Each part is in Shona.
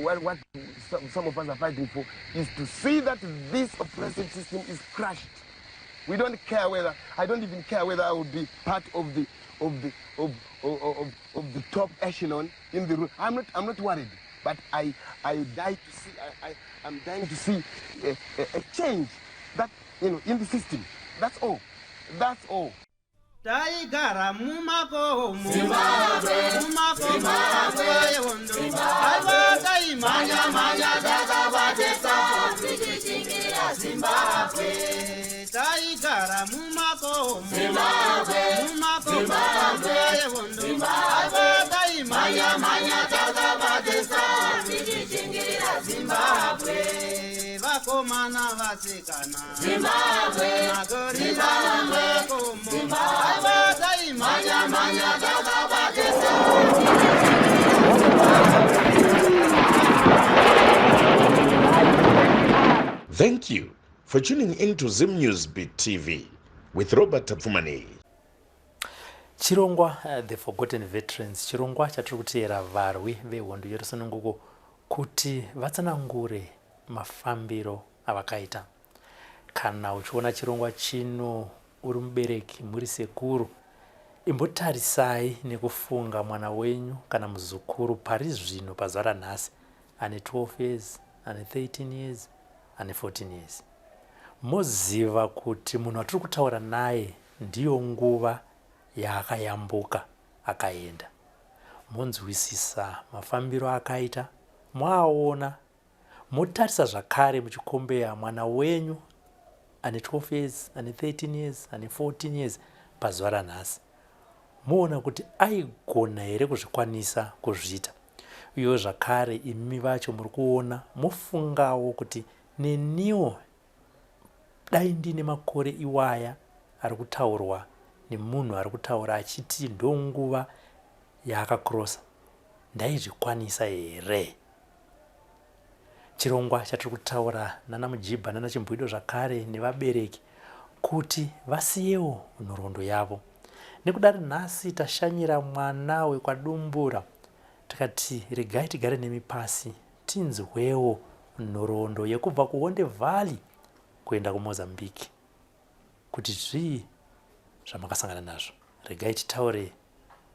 what some of us are fighting for is to see that this oppressive system is crushed. We don't care whether, I don't even care whether I would be part of the top echelon in the room. I'm not worried, but I'm dying to see a change that, in the system. That's all. That's all. Taigara mumako Zimbabwe Alvata imanya dakabatesa Zimbabwe Taigara mumako Zimbabwe Alvata imanya dakabatesa Zimbabwe Vakomana vasikana Zimbabwe Magorila makomo Alvata imanya dakabatesa. Thank you for tuning into Zim News Beat TV with Robert Tapfumani. Chirongwa The Forgotten Veterans, chirongwa chatiri kutera varwi vehondo yerusununguko kuti vatsanangure mafambiro avakaita. Kana uchiona chirongwa chino uri mubereki muri sekuru, imbotarisai nekufunga mwana wenyu kana muzukuru pari zvino pazuva ranhasi ane 12 years, ane 13 years, ane 14 years. Moziva kuti munhu watiri kutaura naye ndiyo nguva yaakayambuka akaenda. Monzwisisa mafambiro akaita, mwaona, motarisa zvakare muchikombeya mwana wenyu ane 12 years, ane 13 years, ane 14 years pazuva ranhasi. Moona kuti aigona here kuzvikwanisa kuzviita. Uyewo zvakare imi vacho muri kuona mofungawo kuti neniwo dai ndine makore iwaya ari kutaurwa nemunhu ari kutaura achiti ndonguva yaakakrosa, ndaizvikwanisa here. Chirongwa chatiri kutaura nana Mujibha nana Chimbwido zvakare nevabereki kuti vasiyewo nhoroondo yavo. Nekudari nhasi tashanyira mwana wekwadumbura, tikati regai tigare nemi pasi tinzwewo nhoroondo yekubva kuHonde Valley kuenda kuMozambique, kuti zvii zvamakasangana nazvo. Regai titaure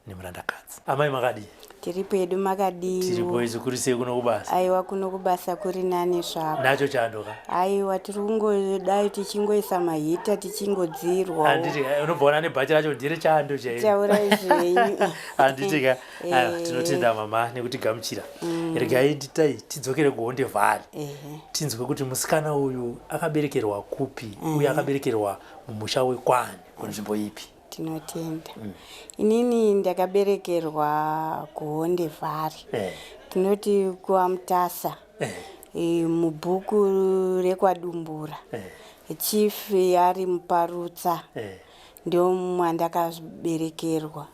nemurandakadzi. Amai makadi? Tiri pedu makadi. Tiripo izikuri sei kuno kubasa? Aiwa kuno kubasa kuri nani zvako. Nacho chandoka? Aiwa tiri kungodai tichingoisa mahita tichingodzirwa. Handiti unobvaona nebhachi racho ndiri chando chaizvo. Taurai zvenyu. Handiti ka tinotenda mama nekutigamuchira. Regai tidzokere kuHonde Valley. Tinzwe kuti musikana uyu akaberekerwa kupi uye akaberekerwa mumusha wekwani kunzvimbo ipi? Tinotenda. Inini ndakaberekerwa kuHonde Valley. Tinoti kuAmutasa. Mubhuku rekwadumbura. Chief ari muParutsa. Ndio mwandakaberekerwa.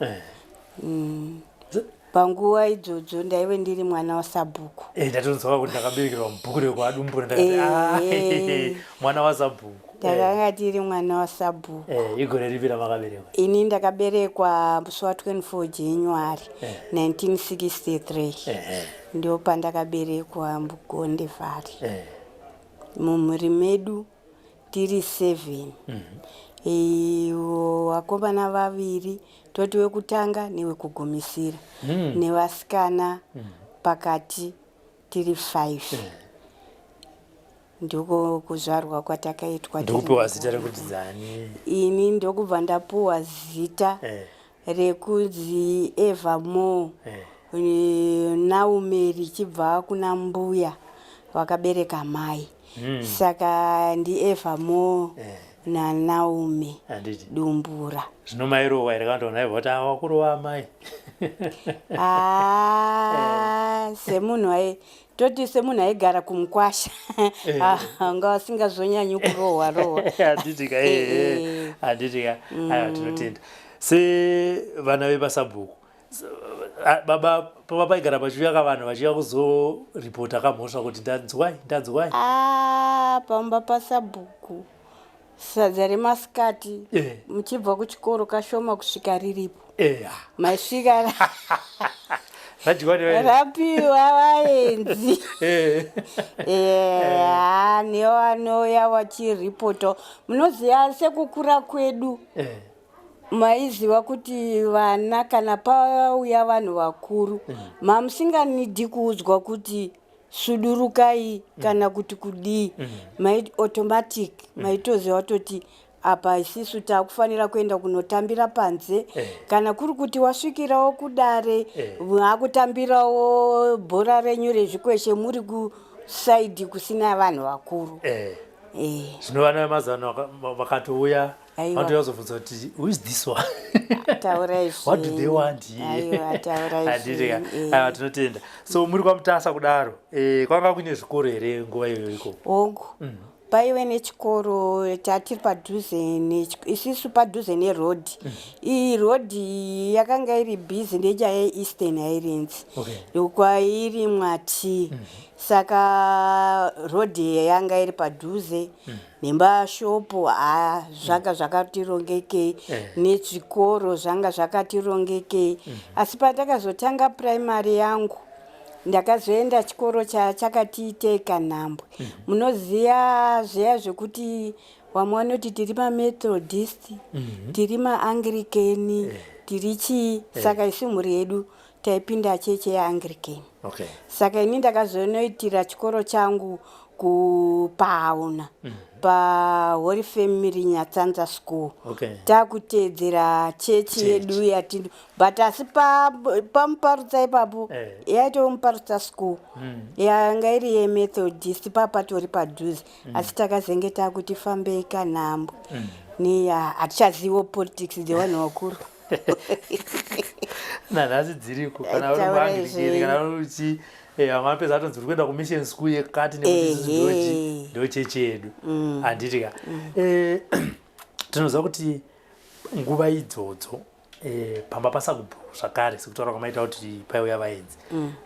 Panguva idzodzo ndaive ndiri mwana waSabhuku. Ndatonzwa kuti ndakaberekerwa mubhuku rekwadumbura ndakati mwana waSabhuku. Ndakanga tiri mwana waSabhuku. Igore ripi ramakaberekwa? Ini ndakaberekwa musi wa24 January 1963. Ndio pandakaberekwa muHonde Valley. Mumhuri medu tiri 7. Vakomana vaviri, toti wekutanga newekugumisira. Nevasikana pakati tiri 5. Ndiko kuzvarwa kwatakaitwa. Ndokupiwa zita rekuti dzani? Ini ndokubva ndapuwa zita rekunzi Evermore Naomi richibva kuna mbuya vakabereka mai. Saka ndi Evermore naNaomi Dumbura. Zvino mairowa here kana kuti naivoti wakuru wamai? Semunhu toti semunhu aigara kumukwasha anga asingazonyanyi kurohwa. Handitika handitika. Tinotenda. Sevana vepaSabhuku, baba paigara pachiuya vanhu vachiuya kuzoripota kamhosva kuti ndanzwai. Pamba paSabhuku sadza remasikati muchibva kuchikoro kashoma kusvika riripo. Maisvika rapiwa vaenzi nevanouya vachiripoto. Munoziva sekukura kwedu maiziva kuti vana kana pauya vanhu vakuru mamusinganidhi kuudzwa kuti sudurukai kana kuti kudii, automatic maitoziva toti apa isisu takufanira kuenda kunotambira panze, kana kuri kuti wasvikirawo kudare vakutambirawo bhora renyu rezvikweshe muri kusaidhi kusina vanhu vakuru. Zvino vana vemazano vakatouya vanotoyazobvunza kuti who is this one? What do they want here? Tinotenda. So muri kwamutasa kudaro kwanga kuine zvikoro here nguva iyoyo ikoko? Hongu paive nechikoro tatiri padhuze isisu padhuze nerodhi. Iyi rodhi yakanga iri bhizi ndechayeEastern Highlands kwairi Mwati. Saka rodhi yanga iri padhuze nembashopo zvanga zvakatirongekei nezvikoro zvanga zvakatirongekei. Asi patakazotanga primary yangu ndakazoenda chikoro chakatiiteka Nhambwe. Munoziya zveya zvekuti vamwe vanoti tiri mamethodist, tiri maanglikeni, tiri chii. Saka isi mhuri yedu taipinda cheche yeanglikeni. Saka ini ndakazonoitira chikoro changu kuPauna paHoly Family Nyatsanza School. Takuteedzera chechi yedu yatino, but asi pamuparutsa ipapo yaitova muparutsa school yanga iri yemethodist papatori padhuze. Asi takazenge takuti fambei kaNhambwe hatichazivo politics dzevanhu vakuru. Nanhasi dziriko kana uri muanglikeni kana uri vamapedza atonzi uri kuenda kumission school yekati nekuti ndo chechi yedu. Handitika tinoziva kuti nguva idzodzo pamba pasakubhuku zvakare sekutaura kwamaita kuti paiuya vaenzi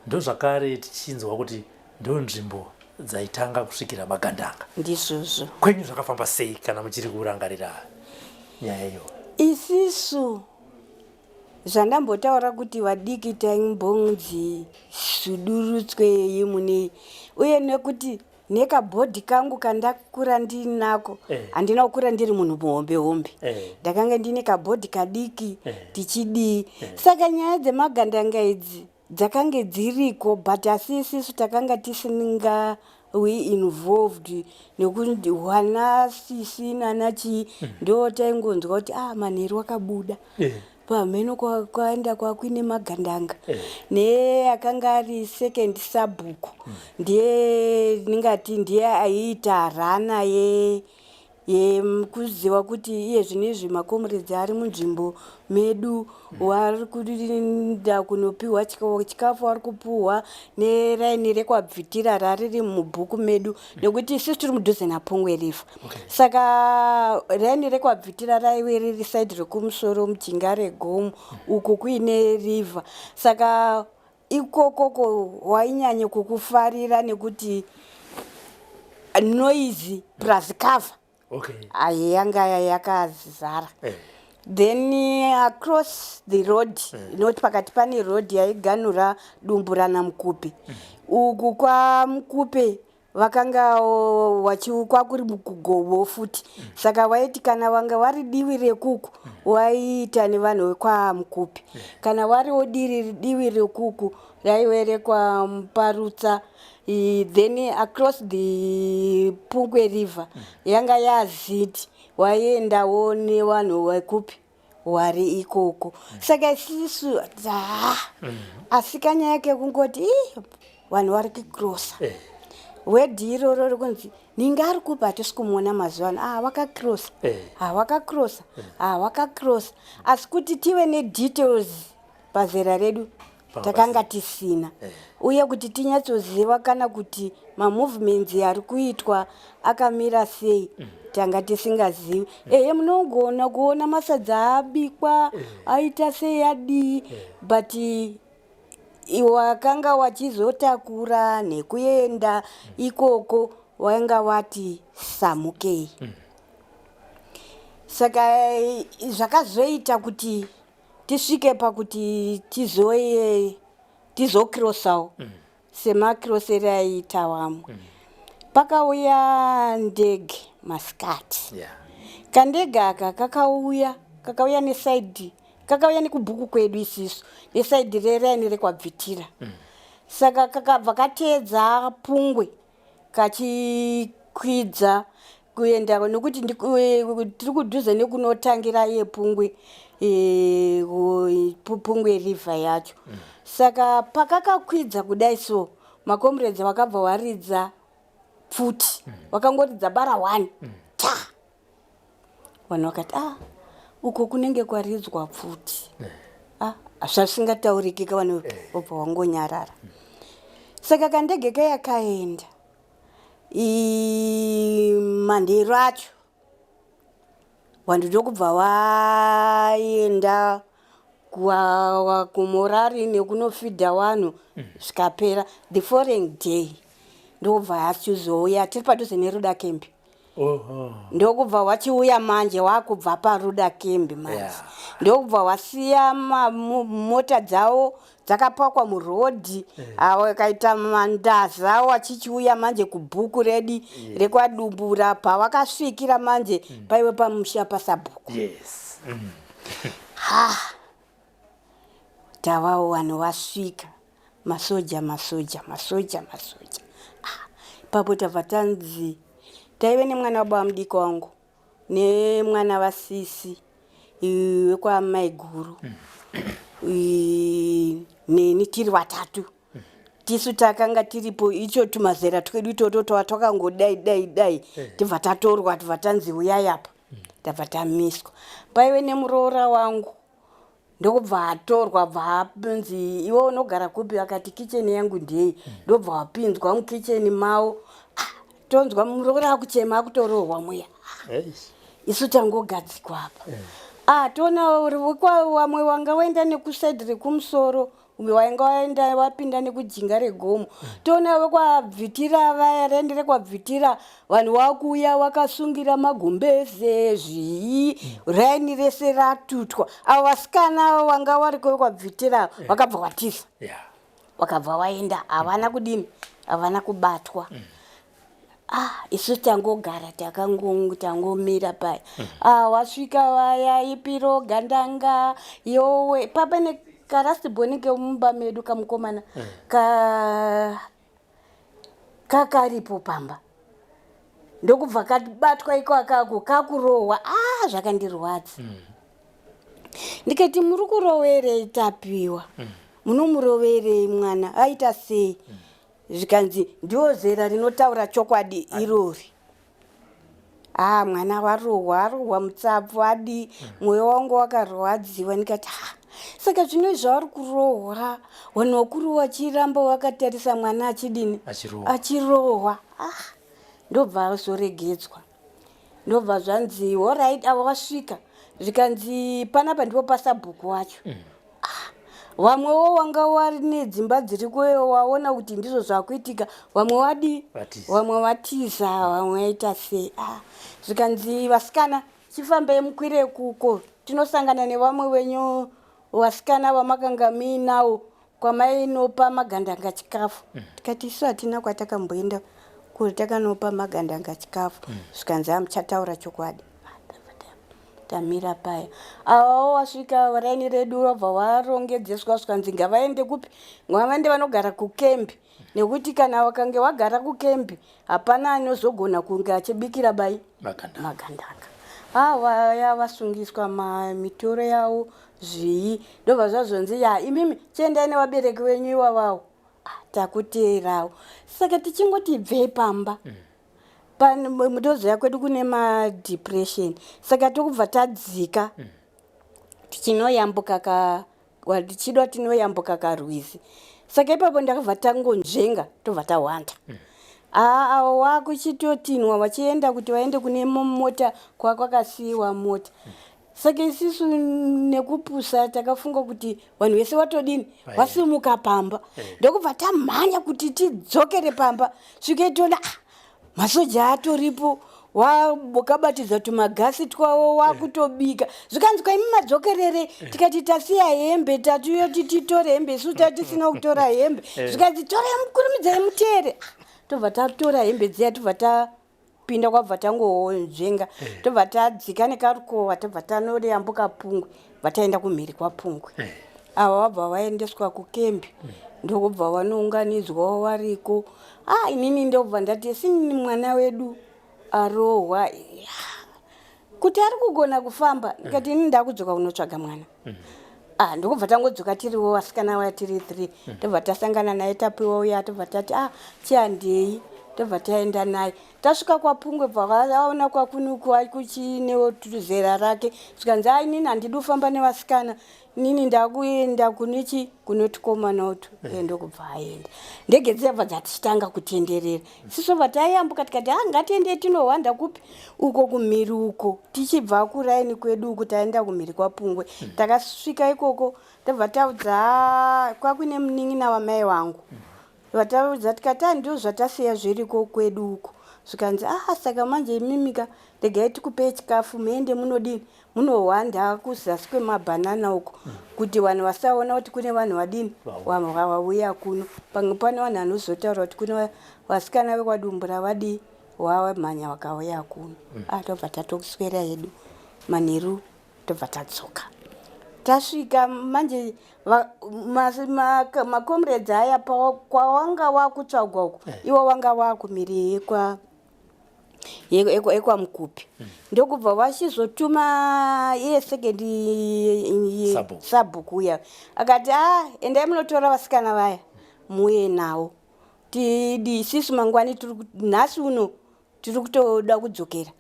ndo zvakare tichinzwa kuti ndo nzvimbo dzaitanga kusvikira magandanga. Ndizvozvo. Kwenyu zvakafamba sei kana muchiri kurangarira nyaya iyo? Isisu zvandambotaura kuti vadiki taimbonzi sudurutswe yemune, uye nekuti nekabhodhi kangu kandakura ndinako handina kukura ndiri munhu muhombe. Ndakanga ndine kabhodhi kadiki tichidii. Saka nyaya dzemagandanga idzi dzakange dziriko, but asi isisu takanga tisinga we involved nekuti wana sisi nanachi ndo taingonzwa kuti manheru wakabuda pamheno kwaenda kwakuine magandanga. Neakanga ari second sabhuku ndiye ningati ndiye aiita rana yekuziva kuti iye zvinezvi makomuredzi ari munzvimbo medu wari kuenda kunopiwa chikafu wari kupuhwa neraini rekwabvitira rariri mubhuku medu nekuti isusu tiri mudhuze naPongwe River. Saka raini rekwabvitira raive riri saidi rekumusoro mujinga regomo uko kuine river. Saka ikokoko wainyanya kukufarira nekuti noisy plus cover yanga yakazara. Then across the road, not pakati pane road yaiganhura dumbu raNaMukupe. Uku kwaMukupe vakanga wachiukwa kuri mukugovo futi. Saka waiti kana vanga vari divi rekuku waiita nevanhu vekwaMukupe, kana wariwo divi rekuku raive rekwaMuparutsa. Then across the Pungwe River yanga yaziti waiendawo nevanhu vekupi wari ikoko. Saka isisu asi kanya yake kungoti vanhu vari kukrosa. Wedhi iroro rikunzi ninge ari kupa hatisi kumuona mazuva ano vakakrosa vakakrosa vakakrosa. Asi kuti tive nedetails pazera redu takanga tisina, uye kuti tinyatsoziva kana kuti mamovements ari kuitwa akamira sei tanga tisingazivi. Munogona kuona masadza abikwa aita sei adii, but wakanga wachizotakura nekuenda ikoko wanga wati samukei. Saka zvakazoita kuti tisvike pakuti tizokrosawo semakroseri aiita vamwe. Pakauya ndege masikati. Kandege aka kakauya nesaidhi, kakauya nekubhuku kwedu isisu, nesaidhi reraini rekwabvitira. Saka kakabva kateedza Pungwe kachikwidza kuenda nokuti tiri kudhuze nekunotangira yePungwe, Pungwe river yacho. Saka pakakakwidza kudai so, makomrades vakabva waridza pfuti, vakangoridza bara 1 ta. Vanhu vakati uko kunenge kwaridzwa pfuti. Zvasingatauriki vanhu vobva vangonyarara. Saka kandege kaya kaenda manheru acho vanhu ndokubva vaenda kumorari nekunofidha vanhu zvikapera. The following day ndokubva achizouya tiri padhuze neRuda Camp. Ndokubva wachiuya manje wakubva paRuda Camp manje. Ndokubva wasiya mota dzavo dzakapakwa murodhi, wakaita mandaza wachichiuya manje kubhuku redi rekwaDumbura. Pavakasvikira manje paiwe pamusha paSabhuku. Tavawo vanhu vasvika, masoja. Ipapo tabva tanzi taive nemwana wababa mudiki wangu nemwana vasisi wekwamaiguru, neni tiri vatatu. Tisu takanga tiripo icho tumazera twedu itoto twakangodai tibva tatorwa tibva tanzi uyai apa, tabva tamiswa. Paive nemuroora wangu ndokubva atorwa bvanzi iwe unogara kupi, akati kicheni yangu ndei. Ndobva wapinzwa mukicheni mavo, tonzwa muroora akuchema akutorohwa muya. Isu tangogadzikwa apa. Tona wamwe wanga waenda nekusaidhi rekumusoro, umwe wainga waenda wapinda nekujinga regomo. Tona wekwabvitira vaya rendi rekwabvitira vanhu wakuuya wakasungira magumbeze zvii, raini rese ratutwa. Avo vasikana wanga vari kwabvitira wakabva watiza. Wakabva waenda, havana kudini, havana kubatwa. Isu tangogara tangomira paya. Wasvika vaya Ipiro, Gandanga, Yowe, papa nekarasibhoni kemumba medu kamukomana kakaripo pamba. Ndokubva kabatwa iko akako kakurohwa. Zvakandirwadza. Ndikati muri kuroverei Tapiwa? Munomuroverei mwana? Aita sei? Zvikanzi ndio zera rinotaura chokwadi irori. Mwana warohwa mutsapfu adi, mwoyo wangu wakarwadziwa. Ndikati saka zvino zvavari kurohwa, vanhu vakuru vachiramba vakatarisa mwana achidini, achirohwa. Ndobva azoregedzwa. Ndobva zvanzi alright, ava vasvika. Zvikanzi panapa ndipo paSabhuku wacho. Vamwewo wanga wari nedzimba dziri kweyo waona kuti ndizvo zvakuitika, vamwe wadi, vamwe vatiza, vamwe aita sei. Zvikanzi vasikana chifambei mukwire kuko, tinosangana nevamwe venyu vasikana vamakanga muinawo kwamainopa magandanga chikafu. Tikati isu hatina kwatakamboenda kuti takanopa magandanga chikafu. Zvikanzi hamuchataura chokwadi. Tamira paya. Avavo vasvika varaini redu vabva varongedzeswa zvikanzi ngavaende kupi? Ngavaende vanogara kukembi. Nekuti kana vakange vagara kukembi hapana anozogona kunge achibikira bai magandanga. Vaya vasungiswa mitoro yavo zvii. Ndobva zvazonzi imimi chiendai nevabereki venyu ivavawo. Takuteerawo. Saka tichingoti ibvei pamba. Mutozoya kwedu kune madepression. Saka tokubva tadzika tichinoyambuka tichidwa tinoyambuka kaRwizi. Saka ipapo ndakabva tangonzvenga tobva tahwanda. Wakuchitotinwa vachienda kuti vaende kune mota kwakasiyiwa mota. Saka isisu nekupusa takafunga kuti vanhu vese watodini wasimuka pamba. Ndokubva tamhanya kuti tidzokere pamba. Svikeitona masoja atoripo wakabatidza tumagasi twawo wakutobika zvikanzi kwaimi madzokerere tikati tasiya hembe tatuyoti titore hembe isu tatisina kutora hembe zvikanzi torai mukurumidzai muteere tobva tatora hembe dziya tobva tapinda kwabva tangonzvenga tobva tadzika nekarukova tobva tanoreyambuka Pungwe vataenda kumhiri kwaPungwe ava wabva vaendeswa kukembi ndokubva vanounganidzwa wariko inini ndobva ndati sini mwana wedu arohwa kuti ari kugona kufamba ndikati ini ndakudzoka kunotsvaga mwana ndokubva tangodzoka tiriwo vasikana vaya tiri 3 tobva tasangana naye tapiwa uya tobva tati chiandei tobva taenda naye tasvika kwaPungwe bva kwakunuku kuchinewo zera rake zvikanzi inini handidi kufamba nevasikana nini ndakuenda kunotikomana utu ndokubva aenda ndege dzabva dzatichitanga kutenderera isiso vatayambuka tikati ngatiende tinohwanda kupi uko kumhiri uko tichibva kuraini kwedu uko taenda kumhiri kwaPungwe takasvika ikoko tabva taudza kwakune munin'ina wamai vangu vataudza tikati ndio zvatasiya zviriko kwedu uko zvikanzi saka manje mimika regai tikupei chikafu muende munodini munohwanda kuzasi kwemabhanana uko kuti vanhu vasaona kuti kune vanhu vadini vauya kuno pamwe pane vanhu vanozotaura kuti kune vasikana vekwadumbura vadi wamhanya vakauya kuno tobva tatoswera hedu manheru tobva tadzoka tasvika manje makomrades aya kwawanga wakutsvagwa uko iwo wanga wakumhiri ekwaMukupi ndokubva vachizotuma iye sekendi sabhuku uya akati endai munotora vasikana vaya muuye nawo tidi isisu mangwani nhasi uno tiri kutoda kudzokera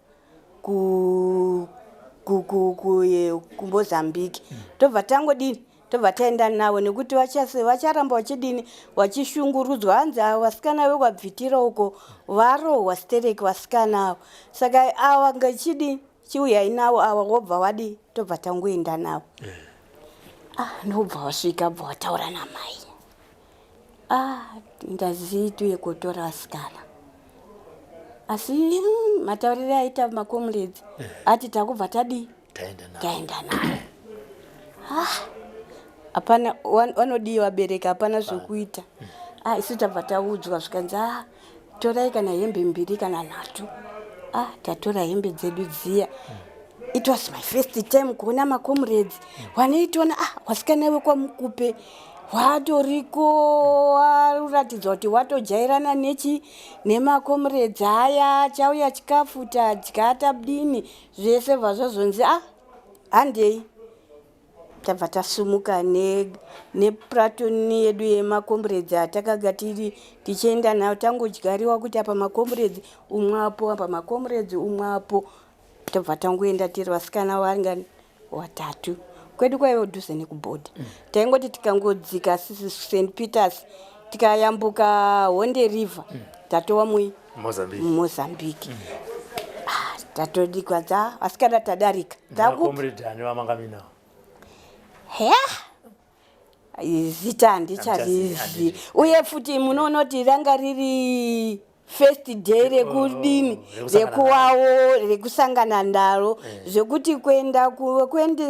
kuMozambique tobva tangodini tobva taenda navo nekuti vacharamba vachidini vachishungurudzwa hanzi vasikana vekwabvitira uko varohwa stereki vasikana avo saka ava ngachidi chiuyai navo ava wobva vadi tobva tangoenda navo ndobva vasvika bva vataura namai ndazii tuye kutora vasikana asi matauriro aita makomrades ati takubva tadi taenda navo hapana vanodii vabereki hapana zvokuita isu tabva taudzwa zvikanzi torai kana hembe 2 kana 3 tatora hembe dzedu dziya it was my first time kuona makomrades wanoitona wasikana wekwaMukupe watoriko waratidza kuti watojairana nemakomrades aya chauya chikafu tadya tabdini zvese vazvazonzi handei tabva tasumuka neplatoni yedu yemakomrades atakaga tiri tichienda nayo tangodyariwa kuti apa makomrades umwapo apa makomrades umwapo tabva tangoenda tiri vasikana vanga 3 kwedu kwaiva dhuze nekubhodhi taingoti tikangodzika St Peters tikayambuka Honde River tatowa Mozambique tatodikwadza vasikana tadarika zita handicharizi uye futi munoona kuti ranga riri first day rekudini rekuwawo rekusangana ndaro zvekuti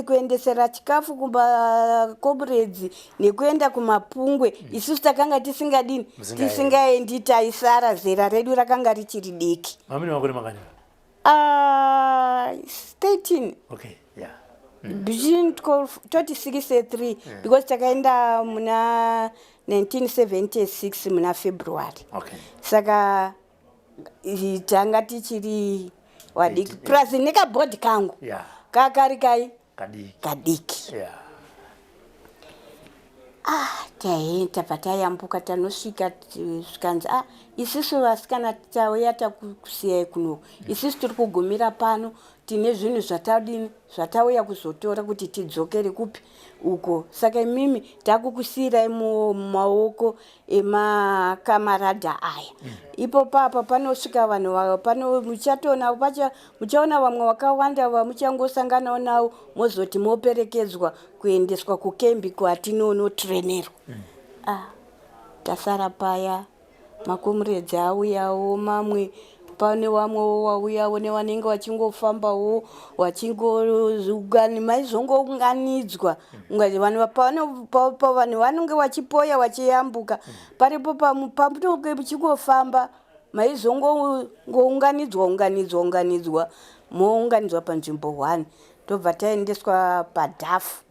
kuendesera chikafu kumakomrades nekuenda kumaPungwe isusu takanga tisingadini tisingaendi taisara zera redu rakanga richiri diki. Mamini makore makani? 13 between 2063 because takaenda muna 1976 muna February saka tanga tichiri wadiki plus nekabhodhi kangu kakari kai kadiki taenda patayambuka tanosvika zvikanzi isusu vasikana tauya takusiyai kuno isusu tiri kugumira pano tine zvinhu zvatauya kuzotora kuti tidzokere kupi uko saka mimi takukusiyirai mumaoko emakamarada aya ipo papa panosvika vanhu muchaona vamwe vakawanda vamuchangosanganawo navo mozoti moperekedzwa kuendeswa kukembi kwatinonotrenerwa tasara paya makomrades auyawo mamwe pane vamwe wauyawo nevanenge vachingofambawo vachingozugani maizongounganidzwa vanhu vanenge vachipoya vachiyambuka paripo pamunenge muchingofamba maizongounganidzwa mounganidzwa panzvimbo 1 tobva taendeswa padhafu.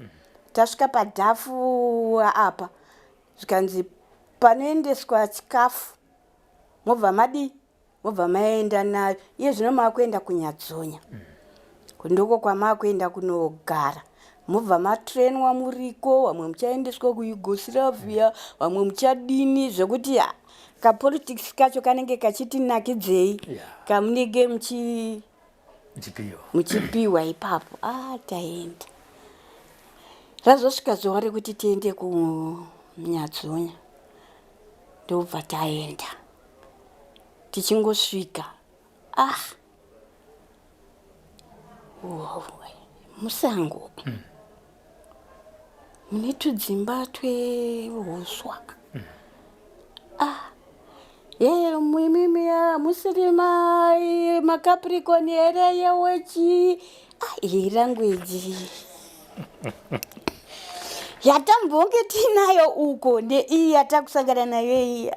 Tasvika padhafu apa zvikanzi panoendeswa chikafu mobva maenda nayo iye zvino makuenda kunyadzonya ndoko kwamakuenda kunogara mobva matrenwa muriko vamwe muchaendeswa kuYugoslavia vamwe muchadini zvekuti kapolitics kacho kanenge kachitinakidzei kamunenge muchipiwa ipapo taenda. Razosvika zuva rekuti tiende kunyadzonya ndobva taenda. Tichingosvika musango mune tudzimba twehuswa mwimimi musiri makaprikoni here yewechi language yatambonge tinayo uko ndeiyi yatakusangana nayo iyi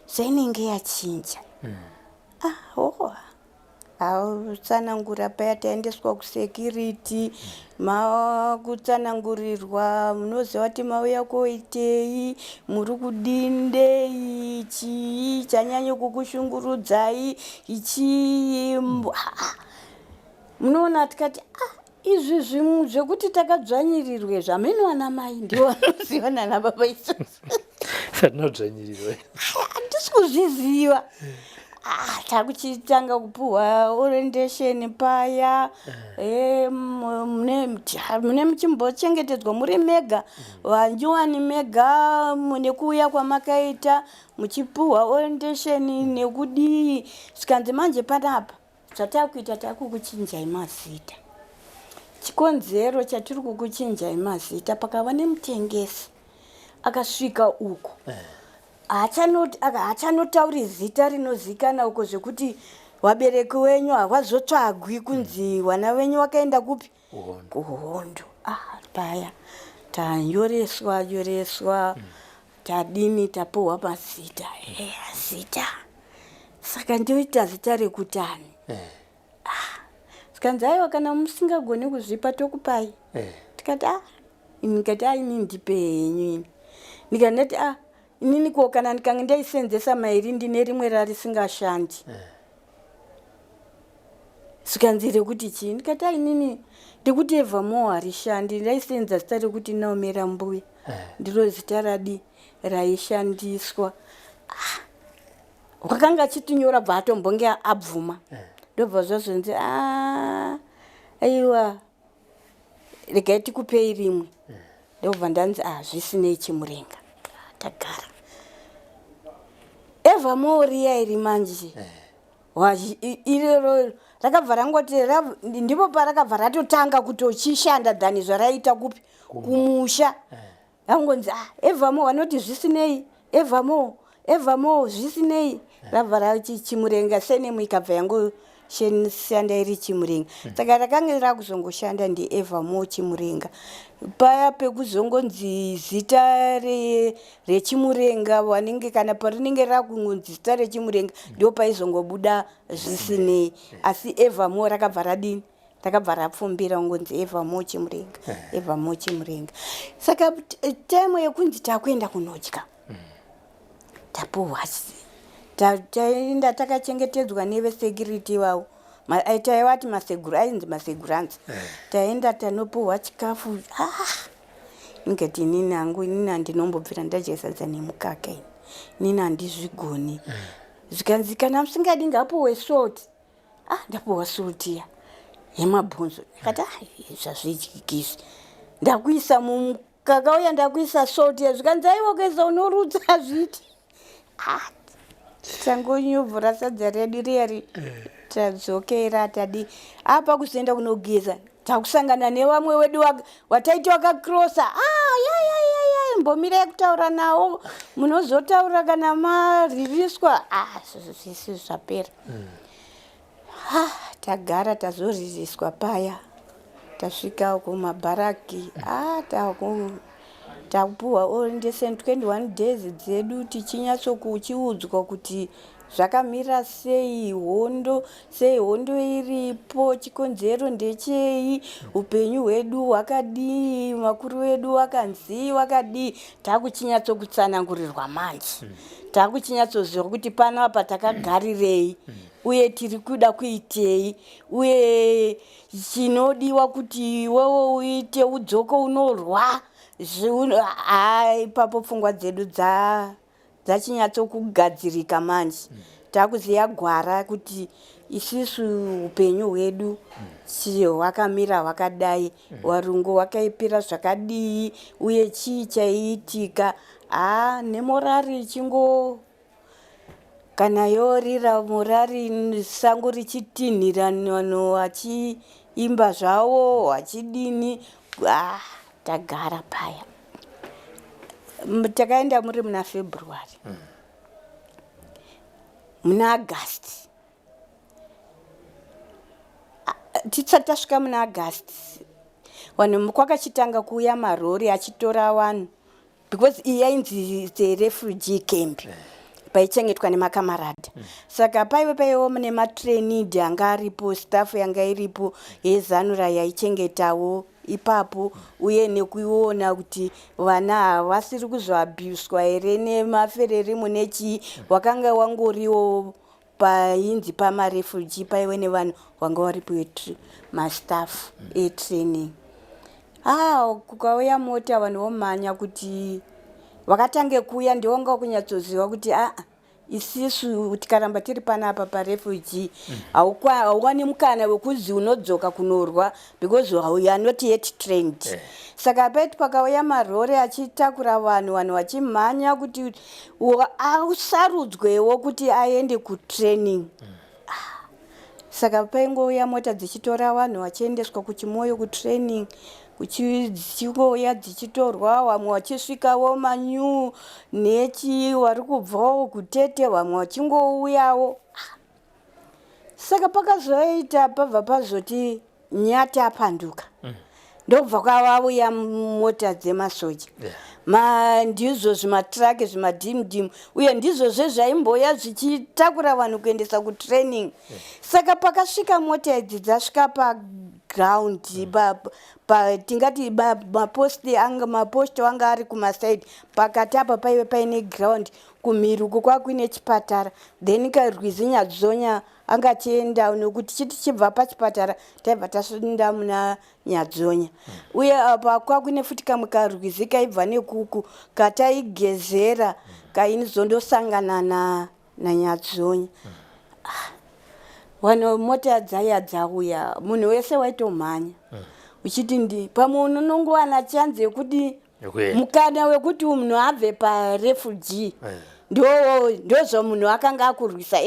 zvainenge yachinja. Tsanangura paya taendeswa kusekiriti makutsanangurirwa munoziva kuti mauya koitei muri kudindei chii chanyanya kukushungurudzai ichii munoona tikati izvi zvinhu zvekuti takadzvanyirirwe zvameno ana mai ndiwo vanoziva nana baba isusu zvanodzvanyirirwe handisi kuzviziva. Takuchitanga kupuhwa orientation paya mune muchimbochengetedzwa muri mega vanjuwani mega nekuuya kwamakaita muchipuhwa orientation nekudii zvikanzi manje panapa zvatakuita takukuchinjai mazita. Chikonzero chatiri kukuchinjai mazita pakava nemutengesi akasvika uko hachanotauri zita rinozikana uko zvekuti vabereki wenyu havazotsvagwi kunzi vana venyu vakaenda kupi kuhondo. Paya tanyoreswa tadini tapuhwa mazita zita saka ndoita zita rekutani. Sikanzi aiwa kana musingagoni kuzvipa tokupai tikati ndikati ini ndipe henyu ndikandati inini ko kana ndikange ndaisenzesa mairi ndine rimwe rarisingashandi. Sikanzi rekuti chii ndikati inini ndikuti Evermore harishandi ndaisenza zita rekuti Naomera Mbuya ndiro zita raishandiswa. Wakanga achitinyora bva atombonge abvuma ndobva zvazvonzi aiwa regai tikupei rimwe ndobva ndanzi zvisinei Chimurenga tagara. Evermore riya iri manje irero rakabva rangoti ndipo parakabva ratotanga kutochishanda dhani zvaraita kupi kumusha yangonzi Evermore vanoti zvisinei Evermore zvisinei rabva rachi Chimurenga senemu ikabva yango shanda iri Chimurenga. Saka rakanga rakuzongoshanda Evermore Chimurenga. Paya pekuzongonzi zita rechimurenga wanenge kana parinenge rakungonzi zita rechimurenga ndio paizongobuda zvisinei. Asi Evermore rakabva radini rakabva rapfumbira ngonzi Evermore Chimurenga Evermore Chimurenga. Saka time yekunzi takuenda kunodya tapuhwa taenda takachengetedzwa nevesecurity vavo taivati maseguru ainzi maseguranzi taenda tanopuhwa chikafu. Ndikati inini handinombobvira ndajesadza nemukaka inini handizvigoni. Zvikanzi kana musingadi ngapuhwe salt ndapuhwa salt iya yemabhonzo. Ndikati zvazvidyikisi ndakuisa mumukaka uya ndakuisa salt iya zvikanzi aiwa kuisa unorutsa zviti tangonyuvhura sadza redu riyari tadzokera tadi apa kuzoenda kunogeza takusangana nevamwe wedu wataiti wakakrosa munombomirei kutaura nawo, munozotaura kana maririswa. Zvese zvapera. Tagara tazoririswa paya. Tasvika kumabharaki. Tapuwa ondese 21 days dzedu tichinyatsokuchiudzwa kuti zvakamira sei hondo iripo, chikonzero ndechei, upenyu hwedu hwakadii, makuru edu wakanzi wakadii. Takuchinyatsokutsanangurirwa manje. Takuchinyatsoziva kuti pano apa takagarirei uye tiri kuda kuitei, uye chinodiwa kuti iwewe uite udzoko unorwa. Ipapo pfungwa dzedu dzachinyatsokugadzirika manje. Takuziya gwara kuti isusu upenyu hwedu hwakamira hwakadai, warungu hwakaipira zvakadii, uye chii chaiitika. Nemorari chingo kana yorira morari sango richitinhira, vanhu vachiimba zvavo vachidini. Tagara paya. Takaenda muri muna February. Muna August. Tisati tasvika muna August, vanhu kwakachitanga kuuya marori achitora vanhu, because iyi yainzi refugee camp. Paichengetwa nemakamarada. Saka paiwewo mune matrained anga aripo, staff yanga iripo yeZanura yaichengetawo ipapo, uye nekuiona kuti vana havasiri kuzoabhuswa here nemafereri munechii. Wakanga wangoriwo painzi pamarefugee, paiwe nevanhu wanga waripo mastaff etraining. Kukauya mota vanhu vomhanya kuti vakatange kuuya ndivonga kunyatsoziva kuti isisu tikaramba tiri panapa parefugee hauwani mukana wekuzi unodzoka kunorwa, because you are not yet trained. Saka peti pakauya marori achitakura vanhu vachimhanya kuti ausarudzwewo kuti aende kutraining. Saka paingouya mota dzichitora vanhu vachiendeswa kuChimoyo kutraining, kuchingouya dzichitorwa, vamwe vachisvikawo Manyu nechi, vari kubvawo kuTete, vamwe vachingouyawo. Saka pakazoita pabva pazoti Nyati apanduka. Ndobva kwavauya mota dzemasoja. Ndizvo zvimatraki zvimadhimudhimu, uye ndizvo zvaimboya zvichitakura vanhu kuendesa kutraining. Saka pakasvika mota idzi dzasvika paground, tingati maposto anga ari kumasaidi, pakati apa paive paine ground, kumhiri uku kwakuine chipatara. Then kaRwizi Nyadzonya anga achienda, nokuti chiti chibva pachipatara taibva tasvinda muna Nyadzonya. Uye apa kwakuine futi kamwe kaRwizi kaibva nekuku kataigezera kainizondosangana naNyadzonya. Vanhu mota dzauya, munhu wese waitomhanya. Uchiti pamwe unongowana chanzi yekuti mukana wekuti munhu abve parefugee ndozvo munhu akanga akurwisa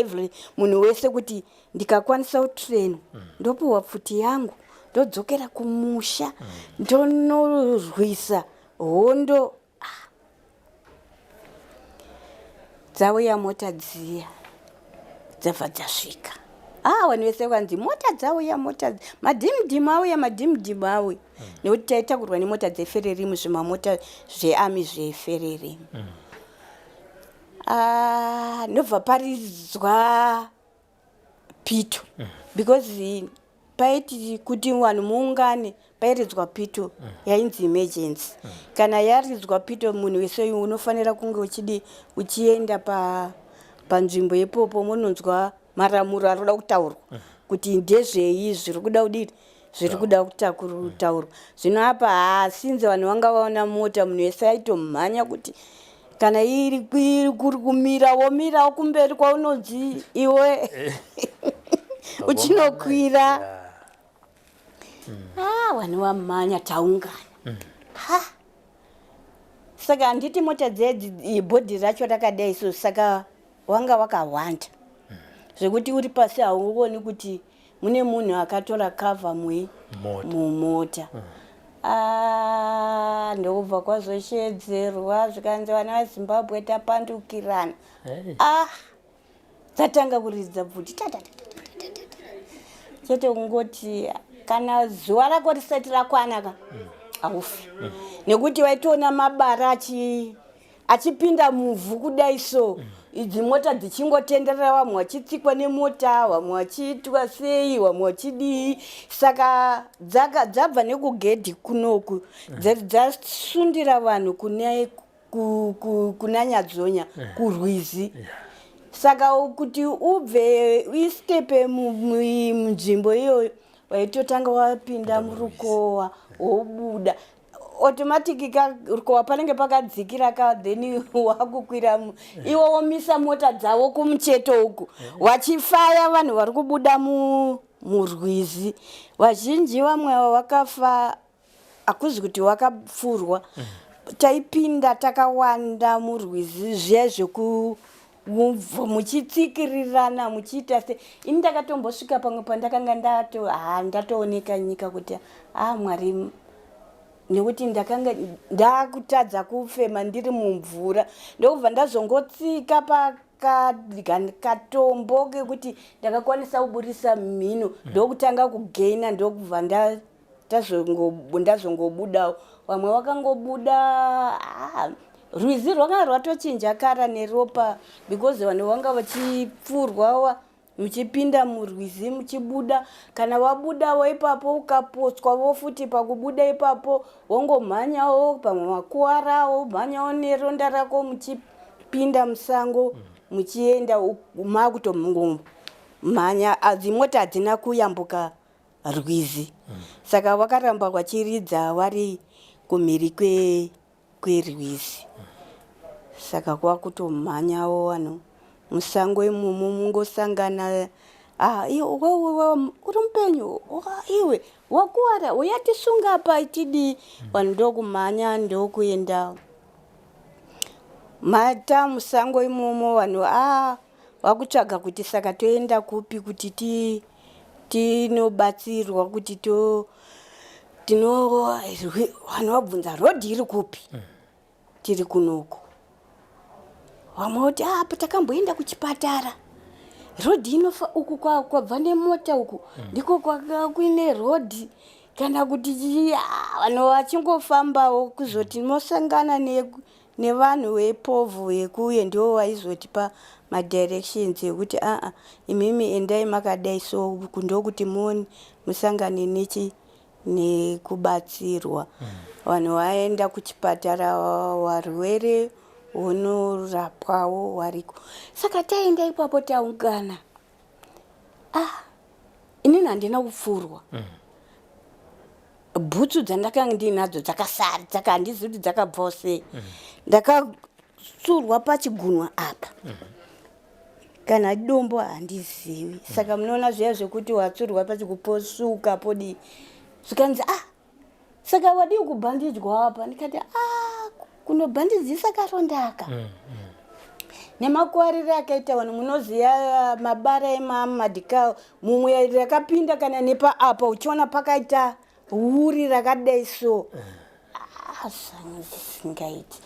munhu wese kuti ndikakwanisa kutrain ndopuwa pfuti yangu ndodzokera kumusha ndonorwisa hondo. Dzauya mota dziya dzabva dzasvika. Vanhu vese vanzi mota dzauya, madhimudhimu auya. Nekuti taitakurwa nemota dzefererimu, zvimamota zveami zvefererimu. Ndobva paridzwa Pito, because paiti kuti vanhu muungane pairidzwa Pito yainzi emergency. Kana yaridzwa Pito, munhu wese unofanira kunge uchienda panzvimbo yepopo munonzwa maramuro arikuda kutaurwa kuti ndezvei zviri kuda kudini, zviri kuda kutaurwa. Zvino apa sinzi vanhu vanga vaona mota, munhu wese aitomhanya kuti kana iri kuri kumira womirawo kumberi kwaunonzi iwe uchinokwira. Vanhu vamhanya, taungana. Saka handiti mota dzedzi bhodhi racho rakadai so, saka wanga wakawanda zvekuti uri pasi hauoni kuti mune munhu akatora cover mumota. ndobva kwazoshedzerwa zvikanzi vana vezimbabwe tapandukirana. Dzatanga kuridza bvute chete kungoti kana zuva rako risati rakwanaka haufi, nekuti waitoona mabara achipinda muvhu kudai so, idzi mota dzichingotenderera, vamwe vachitsikwa nemota, vamwe vachiitwa sei, vamwe vachidii. Saka dzabva nekugedhi kunoku dzasundira vanhu kuna Nyadzonya kurwizi. Saka kuti ubve uistepe munzvimbo iyoyo waitotanga wapinda murukowa wobuda automatic rukowa panenge pakadzikira then wakukwira iwo womisa mota dzavo kumucheto uku wachifaya vanhu vari kubuda murwizi. Vazhinji vamwe vakafa, hakuzi kuti wakapfurwa. Taipinda takawanda murwizi zviya zveku muchitsikirirana muchiita se. Ini ndakatombosvika pamwe pandakanga ndatooneka nyika kuti Mwari, nekuti ndakanga ndakutadza kufema ndiri mumvura, ndokubva ndazongotsika katombo kekuti ndakakwanisa kuburisa mhino ndokutanga kugaina, ndokubva ndazongobudawo. Vamwe vakangobuda rwizi rwanga rwatochinja kara neropa because vanhu vanga vachipfurwa muchipinda murwizi muchibuda. Kana wabudawo ipapo ukapotswawo futi pakubuda ipapo wongomhanyawo, pamwe wakuwarawo mhanyawo neronda rako muchipinda musango muchienda makutomhanya. Dzimota hadzina kuyambuka rwizi, saka wakaramba wachiridza wari kumhiri kwerwizi. Saka kwakutomhanyawo vanhu musango imomo mungosangana, iwe uri mupenyu, iwe wakuwara, uyatisunga pa itidi. Vanhu ndokumhanya ndokuenda mata musango imomo. Vanhu vakutsvaga kuti saka toenda kupi kuti tinobatsirwa, kuti vanhu vabvunza rodhi iri kupi, tiri kunoku. Vamwe voti patakamboenda kuchipatara, rodhi inofa uku kwabva nemota uku ndiko kuine rodhi, kana kuti vanhu vachingofambawo kuzoti mosangana nevanhu vepovhu yekuye ndiwo vaizotipa madirections ekuti imimi endai makadai so uku ndokuti musangane nekubatsirwa. Vanhu vaenda kuchipatara, varwere unorapwawo wariko. Saka taenda ipapo taungana, inini handina kupfurwa. Bhutsu dzandakanga ndinadzo dzakasara, handizivi kuti dzakabvawo sei. Ndakasurwa pachigunwa apa, kana dombo handizivi. Saka munoona zviya zvekuti watsurwa pachikuposuka podi zvikanzi saka wadiwi kubhandidzwa apa. Ndikati kunobhandidzisa karondaka nemakuwarire akaita vanhu. Munoziya mabara emamadhikawo, mumwe rakapinda kana nepa apa uchiona pakaita huri rakadai so. Zvisingaiti.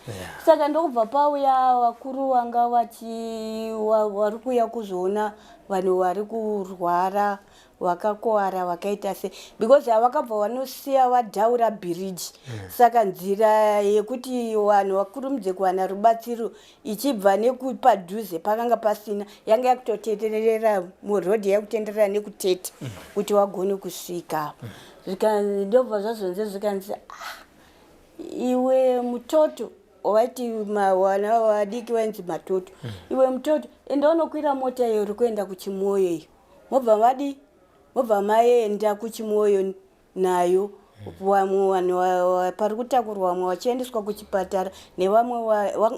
Saka ndokubva pauya vakuru vanga vari kuya kuzoona vanhu vari kurwara vakakuwara vakaita se, because havakabva vanosiya vadhaura bhiriji. Saka nzira yekuti vanhu vakurumidze kuwana rubatsiro ichibva nekupadhuze pakanga pasina, yanga yakutotenderera murodhi yakutenderera nekutete kuti wagone kusvika. Ndobva zvazonze zvikanzi iwe mutoto, waiti vana vadiki vainzi matoto, iwe mutoto enda unokwira mota iyo uri kuenda kuChimoyo iyo. Mobva maenda kuChimoyo nayo. Vamwe vanhu pari kutakurwa vamwe vachiendeswa kuchipatara, nevamwe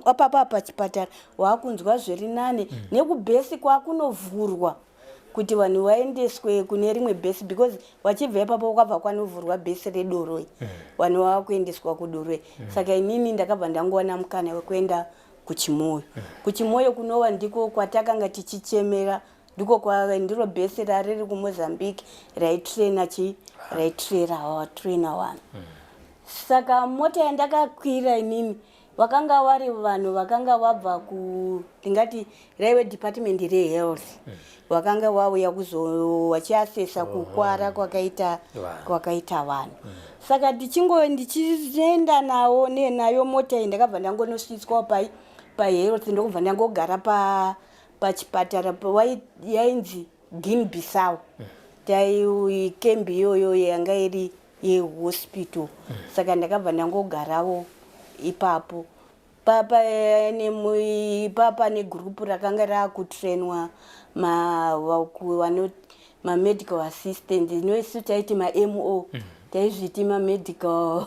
wapapa pachipatara wakunzwa zviri nane, nekubhesi kwakunovhurwa kuti vanhu vaendeswe kune rimwe bhesi, because wachibva ipapo kwabva kwanovhurwa bhesi redoroi, vanhu vakuendeswa kudoroi. Saka inini ndakabva ndangowana mukana wekuenda kuChimoyo. kuChimoyo kunova ndiko kwatakanga tichichemera, ndiro bhesi rariri kuMozambique raitraina raitreina vanhu. Saka mota yandakakwira inini vakanga vari vanhu vakanga vabva ndingati railway department rehealth vakanga vauya vachiasesa kukwara kwakaita vanhu. Saka ndichienda nayo mota iyi ndakabva ndangonosvitswa pahealth ndokubva ndangogara pachipatara yainzi Guinea Bissau. Kembi iyoyo yanga iri yehospital. Saka ndakabva ndangogarawo ipapo. Papa negroup rakanga rakutrainwa medical assistant inoisu taiti MO taizviti medical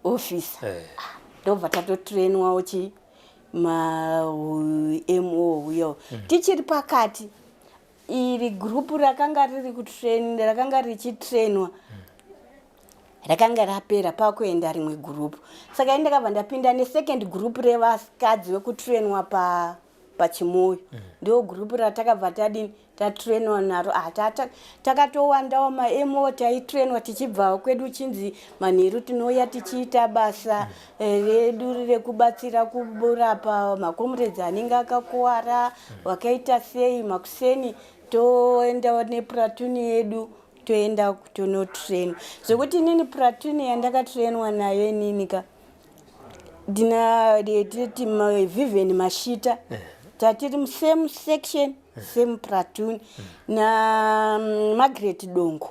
officer. Ndobva tatotrainwawo MO uyo. Tichiri pakati iri group rakanga richitrainwa rakanga rapera pakuenda rimwe group. Saka ndakabva ndapinda nesecond group revakadzi vekutrainwa pachimoyo. Ndio group ratakabva tatrainwa naro. Takatowandawo MO taitrainwa tichibva kwedu chinzi manheru tinouya tichiita basa redu rekubatsira kurapa makomrades anenge akakuwara wakaita sei makuseni toenda neplatoon yedu toenda kutonotrain. Zvekuti inini platoon yandakatrainwa nayo ininika ndinatiti Vivian Mashita tatiri same section same platoon na Margaret Dongo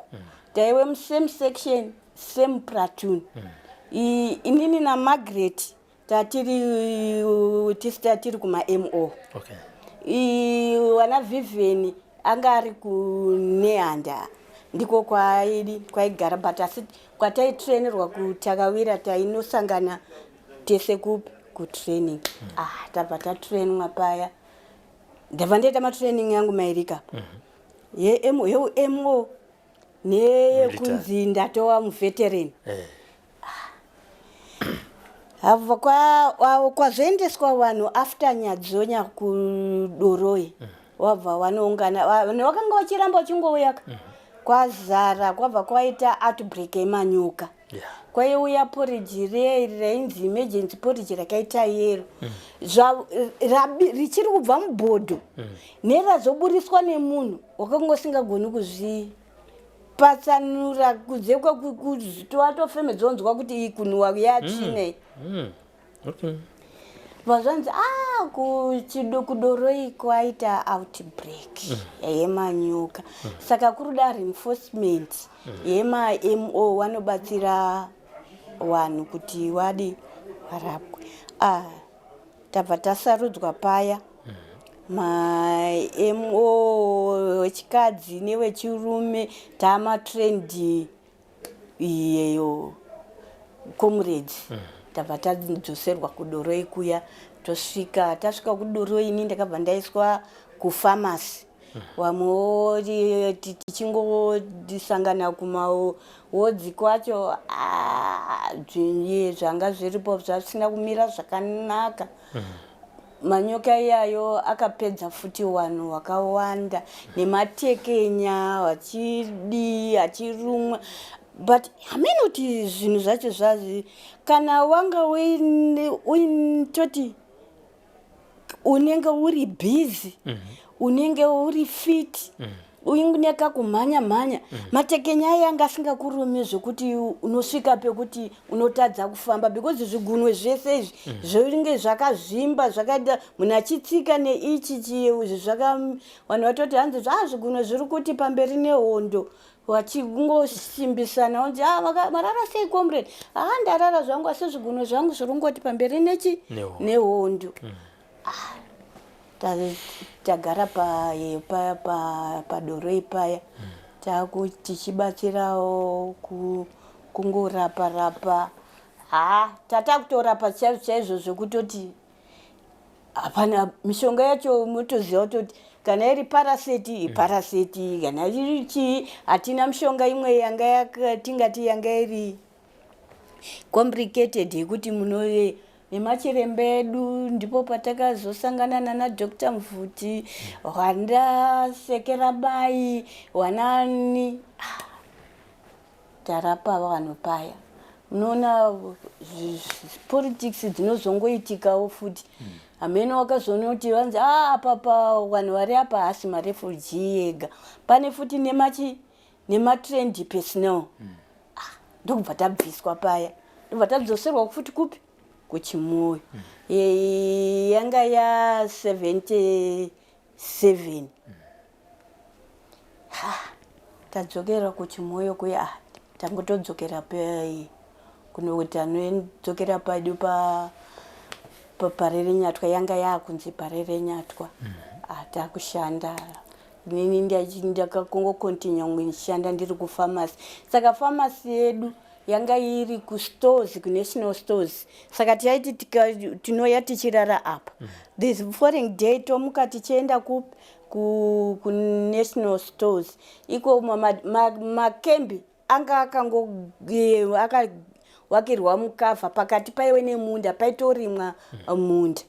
taiwe same section same platoon. Inini na Margaret tatiri kuma MO. Wana Vivian anga ari kuNehanda ndiko kwaigara but asi kwataitrainerwa kuTakawira tainosangana tese kutraining. Tabva tatrainwa paya ndabva ndaita matraining yangu mairika MO neyekunzi ndatova muveteran. Kwazoendeswa vanhu after Nyadzonya kuDoroyi wabva wanoungana vanhu vakanga vachiramba vachingouya kwazara kwabva kwaita outbreak yemanyoka. Kwaiuya porridge rainzi emergency porridge rakaita yero richiri kubva mubhodho nerazoburiswa nemunhu wakanga usingagoni kuzvipatsanura kunze kwekutowatofemedzonzwa kuti iyi kunhuwa yatsvinei. Vazvanzi kuDoroyi kwaita outbreak yemanyoka. Saka kuruda reinforcement MO wanobatsira vanhu kuti varapwe. Tabva tasarudzwa paya MO wechikadzi newechirume tamatrained iyeyo comrades. Tabva tadzoserwa kuDoroyi kuya tasvika kuDoroyi ini ndakabva ndaiswa kupharmacy. Vamwewo tichingodisangana kumahodzi kwacho zvanga zviripo zvisina kumira zvakanaka. Manyoka iyayo akapedza futi vanhu vakawanda nematekenya achirumwa. But hamene kuti zvinhu zvacho zvazi kana wanga toti unenge uri busy unenge uri fit unenge kumhanya matekenya aya anga asingakurumi zvokuti unosvika pekuti unotadza kufamba because zvigunwe zvese izvi zvinenge zvakazvimba zvakaita munhu achitsika neichi vanhu vatoti hanzi zvigunwe zviri kuti pamberi nehondo vachingosimbisana vanzi marara sei comrade ndarara zvangu asi zvigunwe zvangu zvirongoti pamberi nehondo. Tagara paDoroyi paya tichibatsirawo kungorapa tatakutorapa chaizvo zvekutoti hapana mishonga yacho motoziva kutoti kana iri paraseti kana iri chii hatina mishonga imwe yanga tingati yanga iri complicated yekuti nemachiremba edu ndipo patakazosangana nana Dr. Mvuti Hwanda Sekerabai wanani tarapa vanhu paya unoona politics dzinozongoitikawo futi. Amene wakazoona kuti vanzi papa vanhu vari apa hasi marefugee ega. Pane futi nematrend personal. Ndokubva tabviswa paya. Ndobva tadzoserwa futi kupi? Kuchimoyo. Yanga ya 77. Tadzokera kuchimoyo kuya tangotodzokera pai kunokuti anodzokera padu parere nyatwa yanga yakunzi parere nyatwa. Takushanda nini ndakakongokontinua ngishanda ndiri kufamasi. Saka famasi yedu yanga iri kustores, kunational stores. Saka tiyaiti tinoya tichirara apa. This foreign day tomuka tichienda ku national stores. Iko makembi anga akawakirwa mukavha pakati paiwe nemunda paitorimwa munda.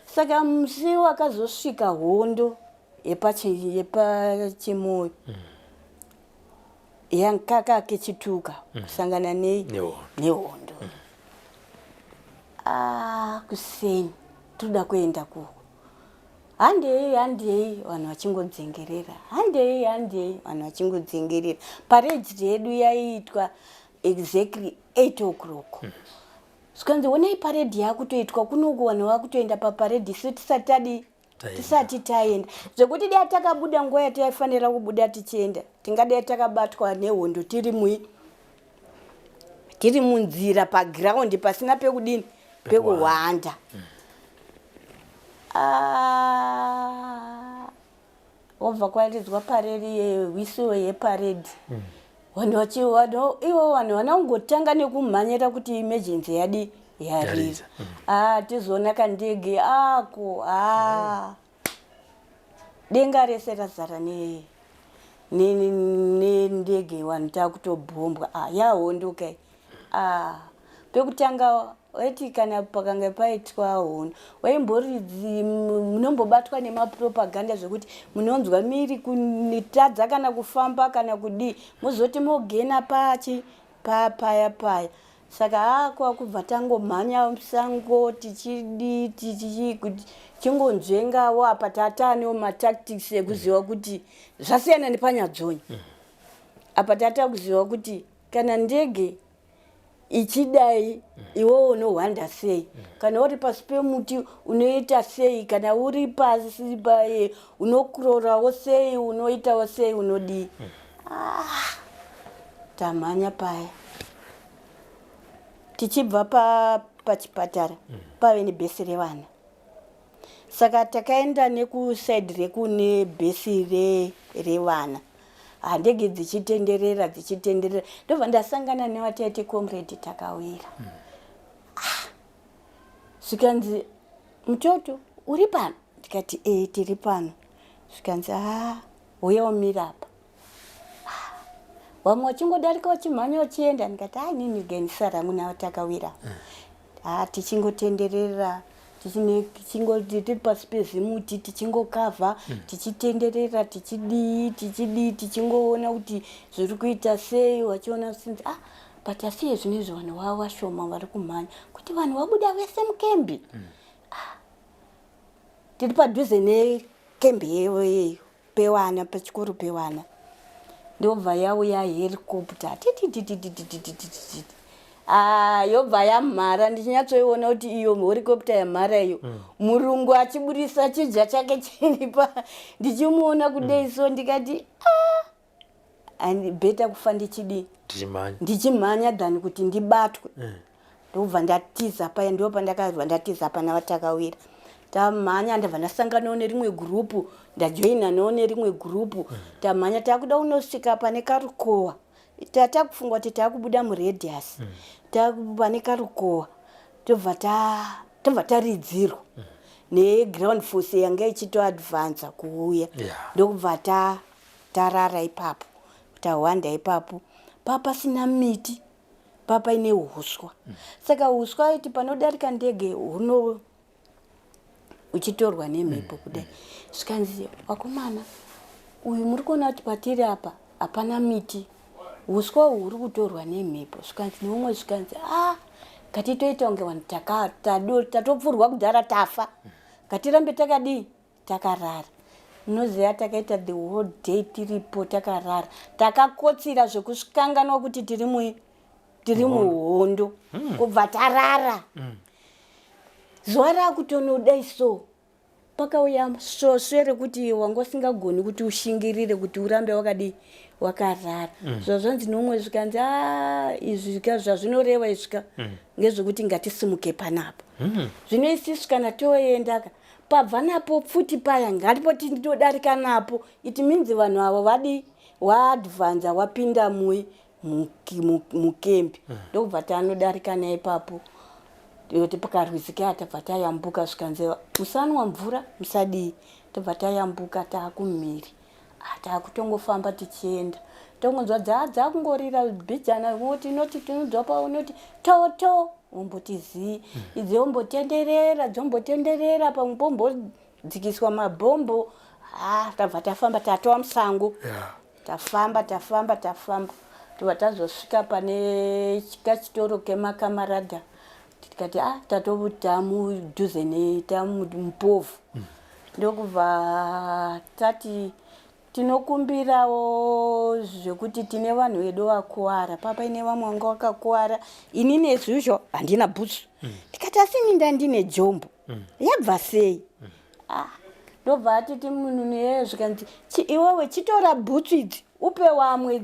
Saka musi wakazosvika hondo yepachimoyo. Yankaka kechituka kusangana nehondo. Kuseni toda kuenda kuko. Handei vanhu vachingodzengerera. Handei vanhu vachingodzengerera. Parade yedu yaiitwa exactly 8 o'clock. Sikanzi onei parade yakutoitwa kunoku vanhu vakutoenda paparade isu tisati taenda. Zvekuti dai takabuda nguva yataifanira kubuda tichienda, tingadai takabatwa nehondo tiri munzira paground pasina pekudini pekuhwanda. Wobva kwaridzwa parade yewisiwo yeparade. Ivo vanhu vanongotanga nekumhanyira kuti emergency yarira. Tizoona kandege ako denga rese razara nendege vanhu takutobhombwa. Yahondo kai. Pekutanga waiti kana pakanga paitwa hondo waimboridzi munombobatwa nemapropaganda zvekuti munonzwa miri kunitadza kana kufamba kana kudi muzoti mogena paya. Saka kwakubva tangomhanya musango tichingozvengawo apa tatanewo matactics ekuziva kuti zvasiyana nepanyadzonyi. Apa tatakuziva kuti kana ndege ichidai iwewe unohwanda sei, kana uri pasi pemuti unoita sei, kana uri pasi unokurorawo sei, unoitawo sei, unodii. Tamhanya paya. Tichibva pachipatara pave nebhesi revana. Saka takaenda nekusaidi rekune bhesi revana. Ndege dzichitenderera. Ndobva ndasangana nevataiti comrade takawira. Zvikanzi mutoto uri pano? Ndikati tiri pano. Zvikanzi uya umira apa. Vamwe vachingodarika vachimhanya vachienda. Ndikati nini ganisara muna takawira. Tichingotenderera. Tichingoti pasi pezimuti tichingokavha tichitenderera tichingoona kuti zviri kuita sei, wachiona sinzi but asiye zvinezvi vanhu vavashoma vari kumhanya kuti vanhu vabuda vese mukembi. Tiri padhuze nekembi pevana, pachikoro pevana. Ndobva yauya helicopter yobva yamhara. Ndichinyatsoiona kuti iyo helicopter yamhara iyo murungu achiburisa chidya chake chiripa ndichimuona kudai so ndikati beta kufa ndichimhanya than kuti ndibatwe. Ndobva ndatiza paya, ndipo pandakabva ndatiza pana vatakawira. Tamhanya ndabva ndasanganawo nerimwe gurupu, ndajoina nawo nerimwe gurupu. Tamhanya takuda unosvika pane Karukowa. Tatakufunga kuti takubuda muradius. Pane Karukowa. Tobva taridzirwa neground force yanga ichitoadvance kuuya. Ndokubva tarara ipapo. Tahwanda ipapo. Papasina miti. Papa ine huswa. Saka huswa iti panodarika ndege uchitorwa nemhepo kudai. Zvikanzi vakomana, uyu muri kuona kuti patiri apa hapana miti. uswa huri kutorwa nemhepo zvikanzi neumwe zvikanzi ngatitoita kunge vanhu tatopfurwa kudhara tafa ngatirambe takadii takarara. Munoziva takaita the whole day tiripo takarara takakotsira zvekusvikanganwa kuti tiri muhondo kubva tarara. Zuva rakutonodai so pakauya svosve rekuti wanga usingagoni kuti ushingirire kuti urambe wakadii wakarara. Zvazvanzi neumwe zvikanzi izvi zvazvinoreva izvika ngezvekuti ngatisimuke panapo. Zvino isisu kana toenda pabva napo pfuti paya ngatipoti ndinodarika napo it means vanhu avo vadi waadvanza wapinda mukembi ndokubva tanodarika naye ipapo yoti pakarwizika tabva tayambuka zvikanzi musanwa mvura musadii tobva tayambuka taakumhiri taakutongofamba tichienda tongonzwa dzakungorira bhijana woti inoti tinonzwa paunoti toto wombotizii idzi dzombotenderera pamwe pombodzikiswa mabhombo. Tabva tafamba tatowa musango tafamba tobva tazosvika pane chitoro kemakamarada tikati tamudhuze netamupovhu ndokubva tati tinokumbirawo zvekuti tine vanhu vedu vakuwara papa ine vamwe vanga vakakuwara ini nezvizvo handina bhutsu tikati asini ndandine jombo yabva sei ndobva atiti munhu neye zvikanzi iwewe chitora bhutsu idzi upe wamwe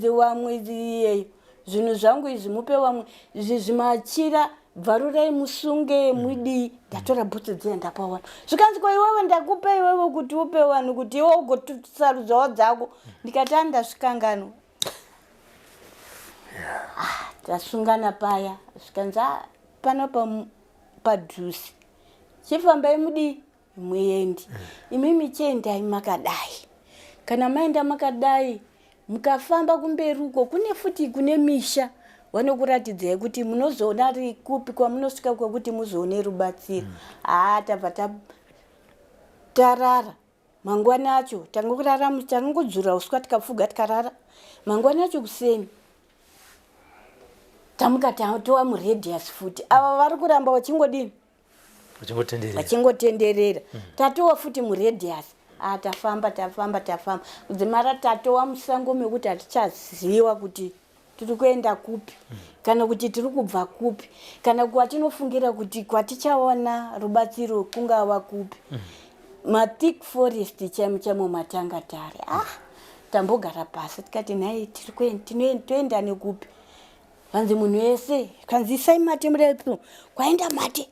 iyeyo zvinhu zvangu izvi mupe wamwe izvi zvimachira bvarurai musunge mwidii ndatora bhutsu dziya ndapa vanhu zvikanzi kwa iwewe ndakupe iwewe kuti upe vanhu kuti iwe ugosarudzawo dzako ndikati andasvikangano tasungana paya zvikanzi pano padhusi chifambai mudii muendi imimi chiendai makadai kana maenda makadai mukafamba kumberi uko kune misha vanokuratidzai kuti munozoona kupi kwamunosvika kwekuti muzoone rubatsiro. Tabva tarara mangwana acho tangodzura uswa tikafuga tikarara mangwana acho kuseni tamuka tatowa muradius futi ava vari kuramba vachingodini vachingotenderera tatowa futi muradius tafamba kudzimara tatowa musango mekuti hatichaziva kuti tiri kuenda kupi kana kuti tiri kubva kupi kana kwatinofungira kuti kwatichaona rubatsiro kungava kupi. Thick forest chamo matangatare tambogara pasi tikati nhai toenda nekupi vanzi munhu wese kanzisai mate murepo kwaenda mate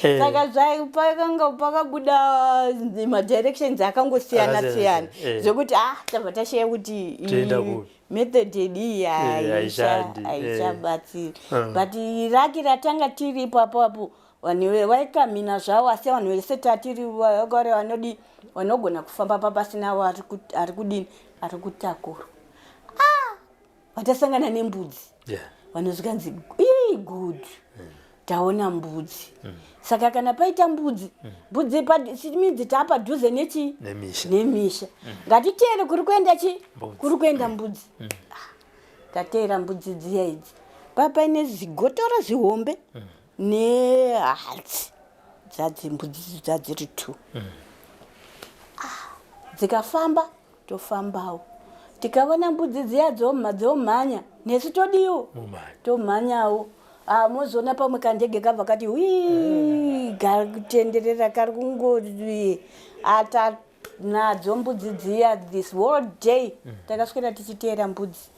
saka pakanga pakabuda madirections akangosiyana zvokuti tabva tashaya kuti method iyi aichabatsiri but raki ratanga tiri ipapapo vanhu vaikamina zvavo asi vanhu vese tatiri vakare vanogona kufamba papasinawo ari kudini ari kutakura. Vatasangana nembudzi vanhu zvikanzi good taona mbudzi saka kana paita mbudzi midzi taapadhuze nemisha ngatiteere kuri kuenda mbudzi tateera mbudzi dziya idzi paine zigotoro zihombe nehadzi mbudzi dzadziri 2 dzikafamba tofambawo tikaona mbudzi dziya dzomhanya nesu todiwo tomhanyawo. Mozoona pamwe kandege kabva kati kutenderera kari kungori nadzo mbudzi dziya this whole day takaswera tichiteera mbudzi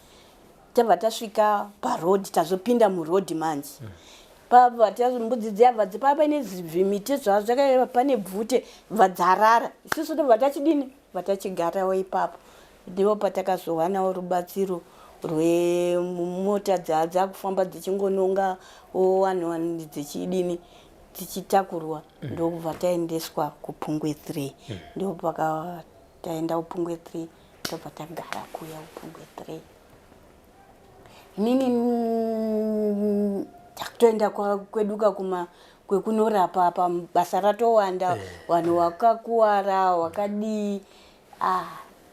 tabva tasvika parodi tazopinda murodhi manje mbudzi dziya bva paine zvimiti zvavo zvakaiva pane bvute bva dzarara isusu tobva tachidini bva tachigarawo ipapo ndipo patakazowanawo rubatsiro rwemota dzakufamba dzichingononga vanhu dzichidini tichitakurwa ndokubva taendeswa kupungwe 3 ndipo taenda kupungwe 3 tobva tagara kuya kupungwe 3 inini takutoenda kweduka kwekunorapa pabasa ratowanda vanhu vakakuwara wakadii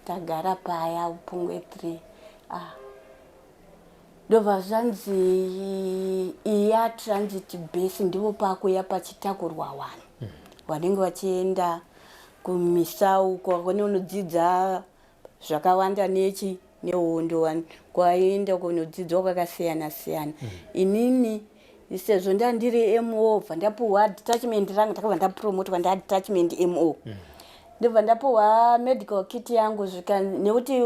tagara paya Upungwe 3 ndobva zvanzi iya transit base ndivo pakuya pachitakurwa vanhu vanenge vachienda kumisau kwavanonodzidza zvakawanda nehondo kwaenda kunodzidzwa kwakasiyana-siyana. Inini sezvo ndandiri MO bva ndapuhwa detachment rangu ndakabva ndapromotwa detachment MO ndobva ndapuhwa medical kit yangu nekuti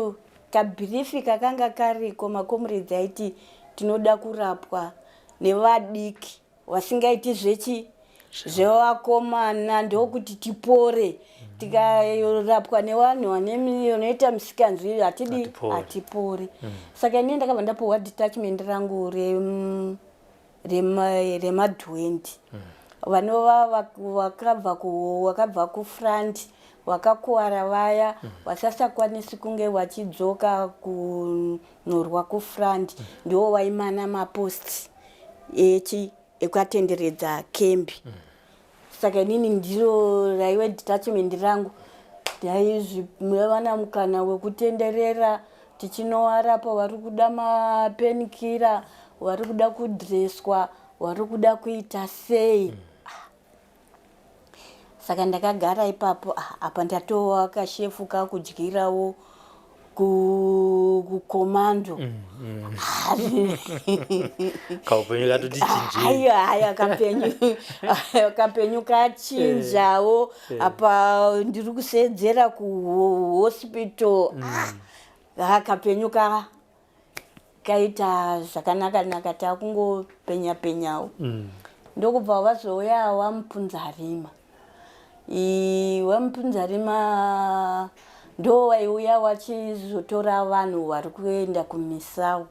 kabhirifi kakanga kariko makomrades aiti tinoda kurapwa nevadiki vasingaiti zvevakomana ndokuti tipore. Tikarapwa nevanhu vanoita musikanzwi hatipori. Saka inini ndakabva ndapuhwa detachment rangu remadwendi vanova vakabva kufront vakakuwara vaya vasasakwanisi kunge vachidzoka kunyorwa kufront ndivo vaimana mapost ekuatenderedza kembi. Saka inini ndiro raive detachment rangu ndaivana mukana wekutenderera tichinowarapa vari kuda mapenikira vari kuda kudreswa vari kuda kuita sei. Saka ndakagara ipapo apa ndatova shefu kakudyirawo kukomando. Kaupenyu katoti chinjini. Haya kapenyu kachinjawo apa ndiri kusedzera kuhospital. Kapenyu kaita zvakanaka takungopenya-penyawo. Ndokubva vazouya wamupunzarima. Wamupunzarima ndo waiuya wachizotora vanhu vari kuenda kumisau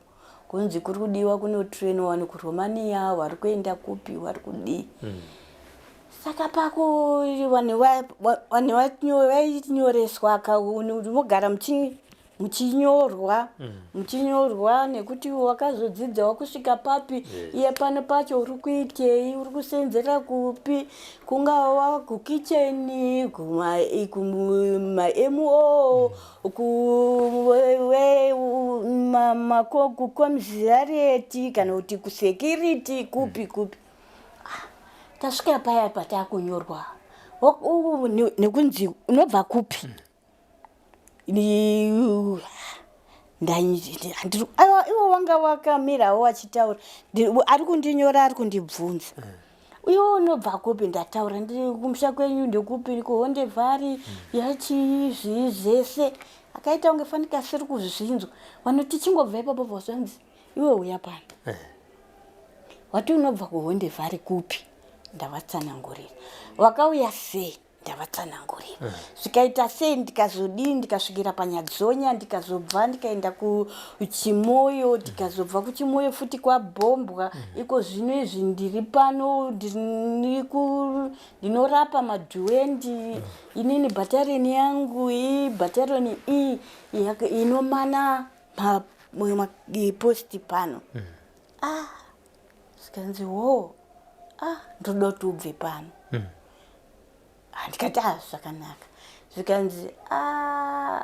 kunzi kuri kudiwa kunotrainwa vanhu kuRomania vari kuenda kupi vari kudii. Saka pako vanhu vainyoreswa munogara muchinyorwa nekuti wakazodzidzawo kusvika papi iye pano pacho uri kuitei uri kusenzera kupi kungava kukicheni kuma-MO kukomzarieti kana kuti kusekiriti kupi. Tasvika paya patakunyorwa nekunzi unobva kupi. Ivo wanga wakamirawo wachitaura ari kundinyora ari kundibvunza iwo unobva kupi. Ndataura ndiri kumusha kwenyu ndekupi kuhondevhari yachizvii zvese akaita unge fanika siri kuzvinzwa vanhu tichingobva ipapo vazvanzi iwe uya pano wati unobva kuhondevhari kupi. Ndavatsanangurira. Wakauya sei. Ndavatsanangurira. Zvikaita sei ndikazodii ndikasvikira paNyadzonya ndikazobva ndikaenda kuChimoyo ndikazobva kuChimoyo futi kwaBhombwa iko zvino izvi ndiri pano ndinorapa madhuendi inini bhatarioni yangu bhatarioni iyi inomana posti pano. Zvikanzi ndoda kuti ubve pano. Ndikati zvakanaka. Zvikanzi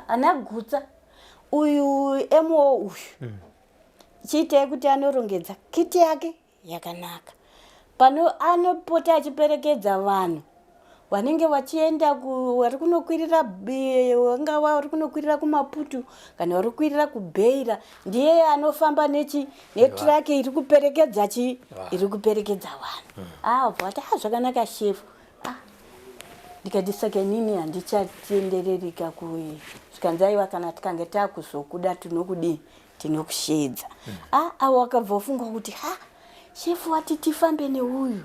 anagutsa uyu MO uyu chiitai kuti anorongedza kiti yake yakanaka pano anopota achiperekedza vanhu vanenge vachienda vari kunokwirira wangava vari kunokwirira kuMaputo kana vari kukwirira kuBeira ndiye anofamba netraki iri kuperekedza vanhu. Vati zvakanaka shefu. Ndikati saka nini handichatendererika kuye. Zvikanzi aiwa kana tikange takuzokuda tinokushedza. Avo vakabva vafunga kuti shefu wati tifambe neuyu.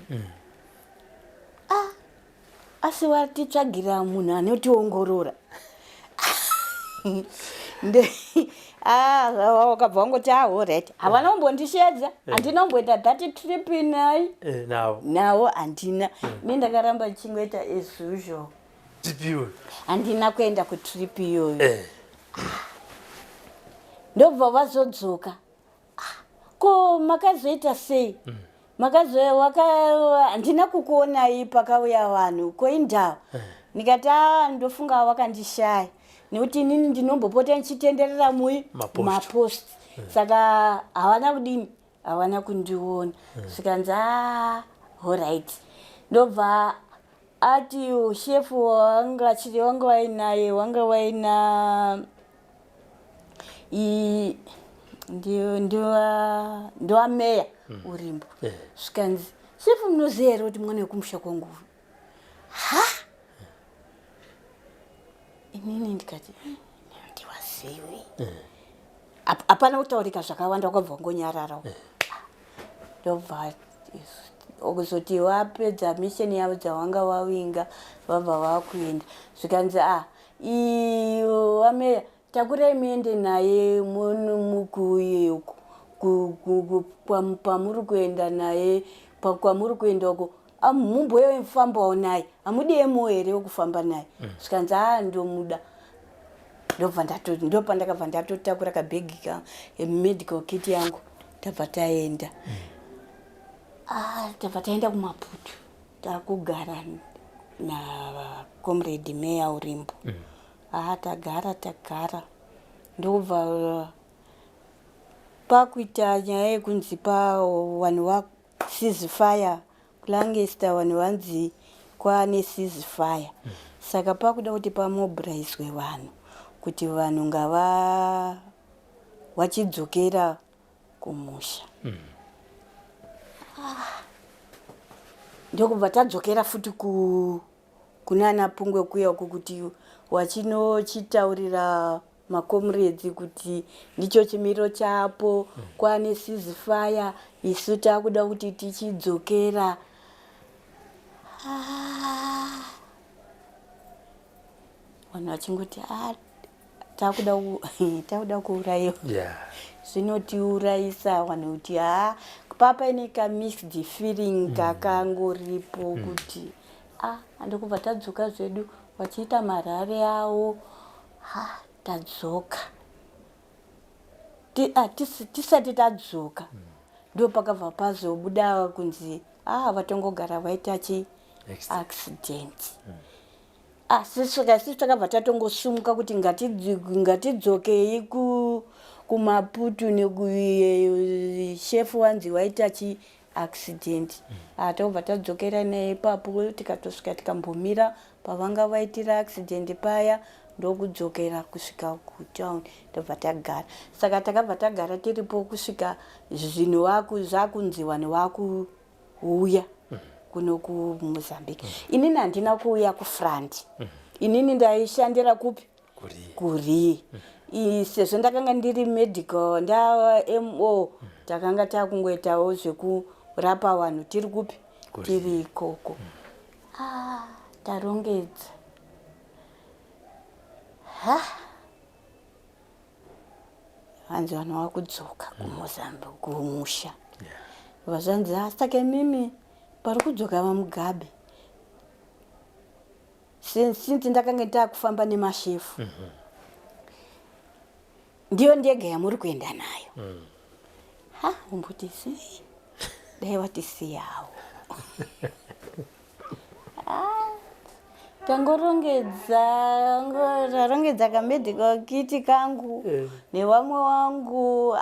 Asi watitsvagira munhu anotiongorora. Wakabva wangoti alright. Havana kumbondishedza. Handina kumboita that trip naye. Nawo handina. Ini ndakaramba chingoita as usual. Handina kuenda kutrip iyoyo. Ndobva vazodzoka. Ko makazoita sei? Handina kukuonai pakauya vanhu. Ko indava. Nikati ndofunga wakandishaya nekuti inini ndinombopota ndichitenderera mapost saka havana kundiona sikanzi alright ndobva ati shefu wanga waina ndiwa meya urimbo sikanzi shefu munoziva here kuti mwana wekumusha kwangu inini ndikati ndiwazivi hapana kutaurika zvakawanda wakabva ngonyarara ndobva kuzoti wapedza misheni yavo dzawanga wawinga vabva vakuenda zvikanzi wameya takurai muende naye mukuyeku pamuri kuenda naye kwamuri kuenda uko mumboyofambawo naye hamudemo here wekufamba naye zvikanzi ndomuda ndopandakabva ndatotakura kabhegi medical kit yangu tabva taenda tabva taenda kumaputu takugara nacomrade meya urimbo tagara ndobva pakuita nyaya yekunzi vanhu vaceasefire kulancaster vanhu vanzi kwane ceasefire saka pakuda kuti pamobilizwe vanhu kuti vanhu ngava vachidzokera kumusha ndokubva tadzokera futi kunana Pungwe kuya uko kuti wachinochitaurira makomrades kuti ndicho chimiro chapo kwane ceasefire isu takuda kuti tichidzokera vanhu vachingoti takuda kuuraiwa zvinotiurayisa vanhu kuti papa ine kamixed feeling kakangoripo kuti andokubva tadzoka zvedu vachiita marare avo tadzoka tisati tadzoka ndo pakabva pazobuda kunzi vatongogara vaita accident sisi takabva tatongosumuka kuti ngatidzokei kumaputu shefu wanzi waita accident tobva tadzokera naye ipapo tikatosvika tikambomira pavanga vaitira accident paya ndokudzokera kusvika kutown tobva tagara saka takabva tagara tiripo kusvika zvinhu zvakunzi vanhu vakuuya kuno kuMozambique inini handina kuuya kufront inini ndaishandira kupi kuri sezvo ndakanga ndiri medical mo takanga takungoitawo zvekurapa vanhu tiri kupi tiri ikoko tarongedza vanzi vanhu vakudzoka kuMozambique kumusha vazvanzi saka mimi pari kudzoka vamugabe since ndakanga ndakufamba nemashefu ndiyo ndege yamuri kuenda nayo umbutisi dai watisiyawo tarongedza kamedical kit kangu nevamwe wangu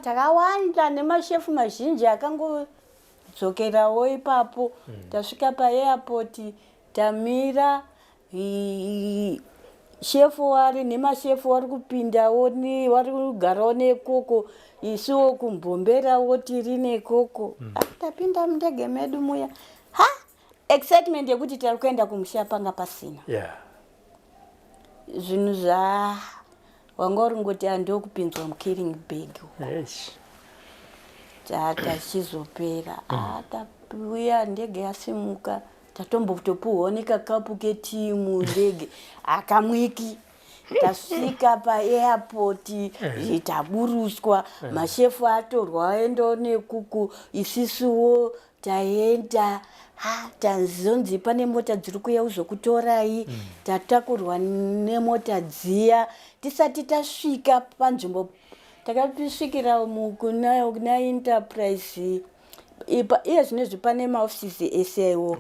takawanda nemashefu mazhinji akangodzokerawo ipapo tasvika paairport tamira shefu wari nemashefu wari kupindawo wari kugarawo nekoko isuwo kumbomberawo tiri nekoko tapinda mundege medu muya excitement yekuti tari kuenda kumusha panga pasina zvinhu wanga uri ngoti andokupinzwa mukilling bag tachizopera tapuya ndege yasimuka tatombotopuhwa nekakapu ketimu ndege akamwiki tasvika paairport taburuswa mashefu atorwa aendawo nekuku isisuwo taenda tazonzi pane mota dziri kuya kuzokutorai tatakurwa nemota dziya tisati tasvika panzvimbo takasvikira kuna Enterprise iye zvinezvi pane maofisisi ese aiwo